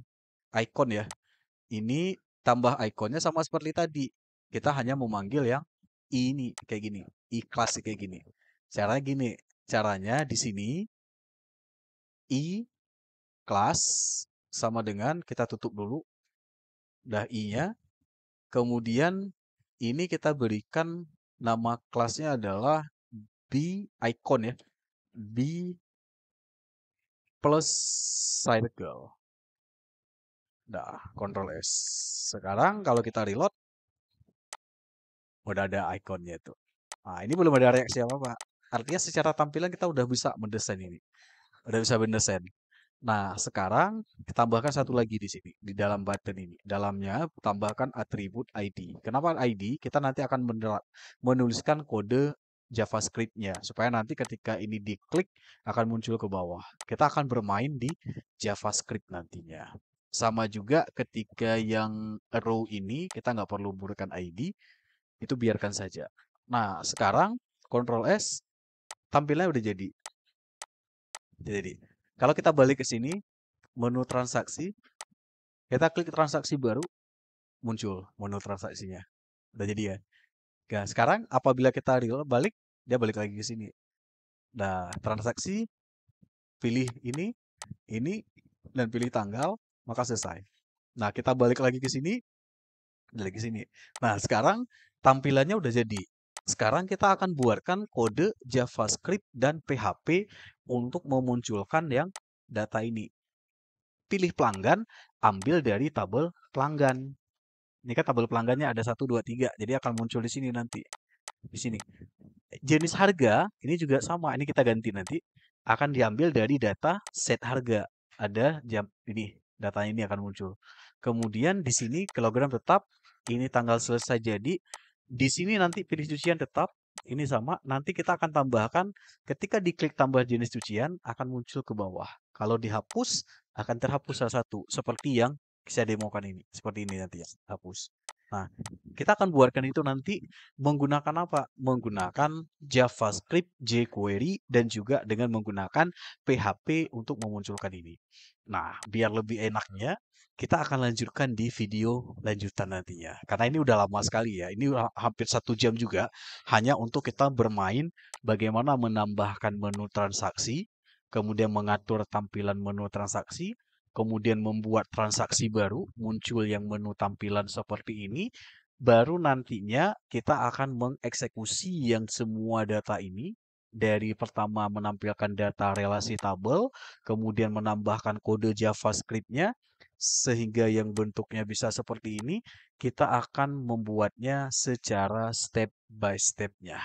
Icon ya. Ini tambah ikonnya sama seperti tadi. Kita hanya memanggil yang ini kayak gini. I-class kayak gini. Caranya gini. Caranya di sini i-class sama dengan kita tutup dulu dah i-nya. Kemudian ini kita berikan nama kelasnya adalah b icon ya. B plus circle. Nah, Ctrl S. Sekarang kalau kita reload, udah ada ikonnya itu. Nah, ini belum ada reaksi apa-apa. Artinya secara tampilan kita udah bisa mendesain ini. Udah bisa mendesain. Nah, sekarang tambahkan satu lagi di sini, di dalam button ini. Dalamnya tambahkan atribut ID. Kenapa ID? Kita nanti akan menuliskan kode JavaScript-nya. Supaya nanti ketika ini diklik, akan muncul ke bawah. Kita akan bermain di JavaScript nantinya. Sama juga ketika yang row ini, kita nggak perlu memberikan ID, itu biarkan saja. Nah, sekarang Ctrl S, tampilannya udah jadi. Kalau kita balik ke sini, menu transaksi, kita klik transaksi baru, muncul menu transaksinya. Udah jadi ya. Nah, sekarang apabila kita balik, dia balik lagi ke sini. Nah, transaksi, pilih ini, dan pilih tanggal, maka selesai. Nah, kita balik lagi ke sini, lagi sini. Nah, sekarang tampilannya udah jadi. Sekarang kita akan buatkan kode JavaScript dan PHP untuk memunculkan yang data ini. Pilih pelanggan, ambil dari tabel pelanggan. Ini kan tabel pelanggannya ada 1, 2, 3. Jadi akan muncul di sini nanti. Di sini. Jenis harga, ini juga sama. Ini kita ganti nanti. Akan diambil dari data set harga. Ada jam ini. Data ini akan muncul. Kemudian di sini kilogram tetap. Ini tanggal selesai jadi. Di sini nanti pilih cucian tetap. Ini sama. Nanti kita akan tambahkan. Ketika diklik tambah jenis cucian, akan muncul ke bawah. Kalau dihapus, akan terhapus salah satu. Seperti yang saya demokan ini. Seperti ini nanti ya. Hapus. Nah, kita akan buatkan itu nanti menggunakan apa? Menggunakan JavaScript, jQuery, dan juga dengan menggunakan PHP untuk memunculkan ini. Nah, biar lebih enaknya, kita akan lanjutkan di video lanjutan nantinya. Karena ini udah lama sekali ya. Ini hampir 1 jam juga. Hanya untuk kita bermain bagaimana menambahkan menu transaksi, kemudian mengatur tampilan menu transaksi, kemudian membuat transaksi baru, muncul yang menu tampilan seperti ini, baru nantinya kita akan mengeksekusi yang semua data ini dari pertama menampilkan data relasi tabel, kemudian menambahkan kode JavaScript-nya, sehingga yang bentuknya bisa seperti ini, kita akan membuatnya secara step by step-nya.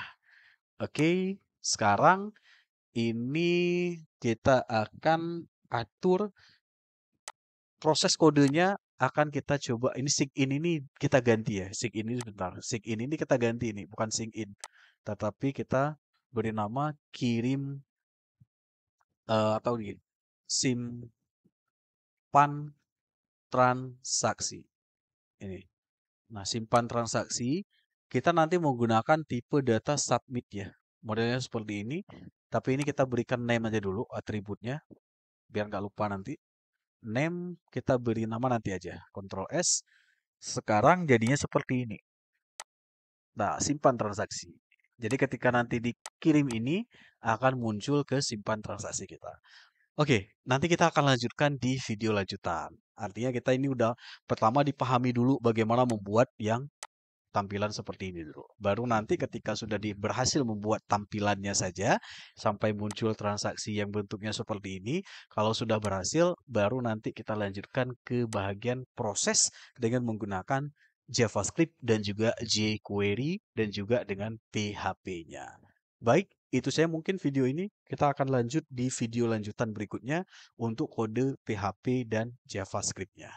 Oke, sekarang ini kita akan atur proses kodenya akan kita coba. Ini sync in ini kita ganti ya. Sync in ini sebentar. Sync in ini kita ganti ini, bukan sync in. Tetapi kita beri nama kirim atau gini. Simpan transaksi. Ini. Nah, simpan transaksi kita nanti menggunakan tipe data submit ya. Modelnya seperti ini. Tapi ini kita berikan name aja dulu atributnya biar nggak lupa nanti. Name kita beri nama nanti aja. Ctrl S. Sekarang jadinya seperti ini. Nah, simpan transaksi. Jadi ketika nanti dikirim ini akan muncul ke simpan transaksi kita. Oke, nanti kita akan lanjutkan di video lanjutan. Artinya kita ini udah pertama dipahami dulu bagaimana membuat yang tampilan seperti ini dulu. Baru nanti ketika sudah berhasil membuat tampilannya saja sampai muncul transaksi yang bentuknya seperti ini, kalau sudah berhasil, baru nanti kita lanjutkan ke bagian proses dengan menggunakan JavaScript dan juga jQuery dan juga dengan PHP-nya. Baik, itu saya mungkin video ini. Kita akan lanjut di video lanjutan berikutnya untuk kode PHP dan JavaScript-nya.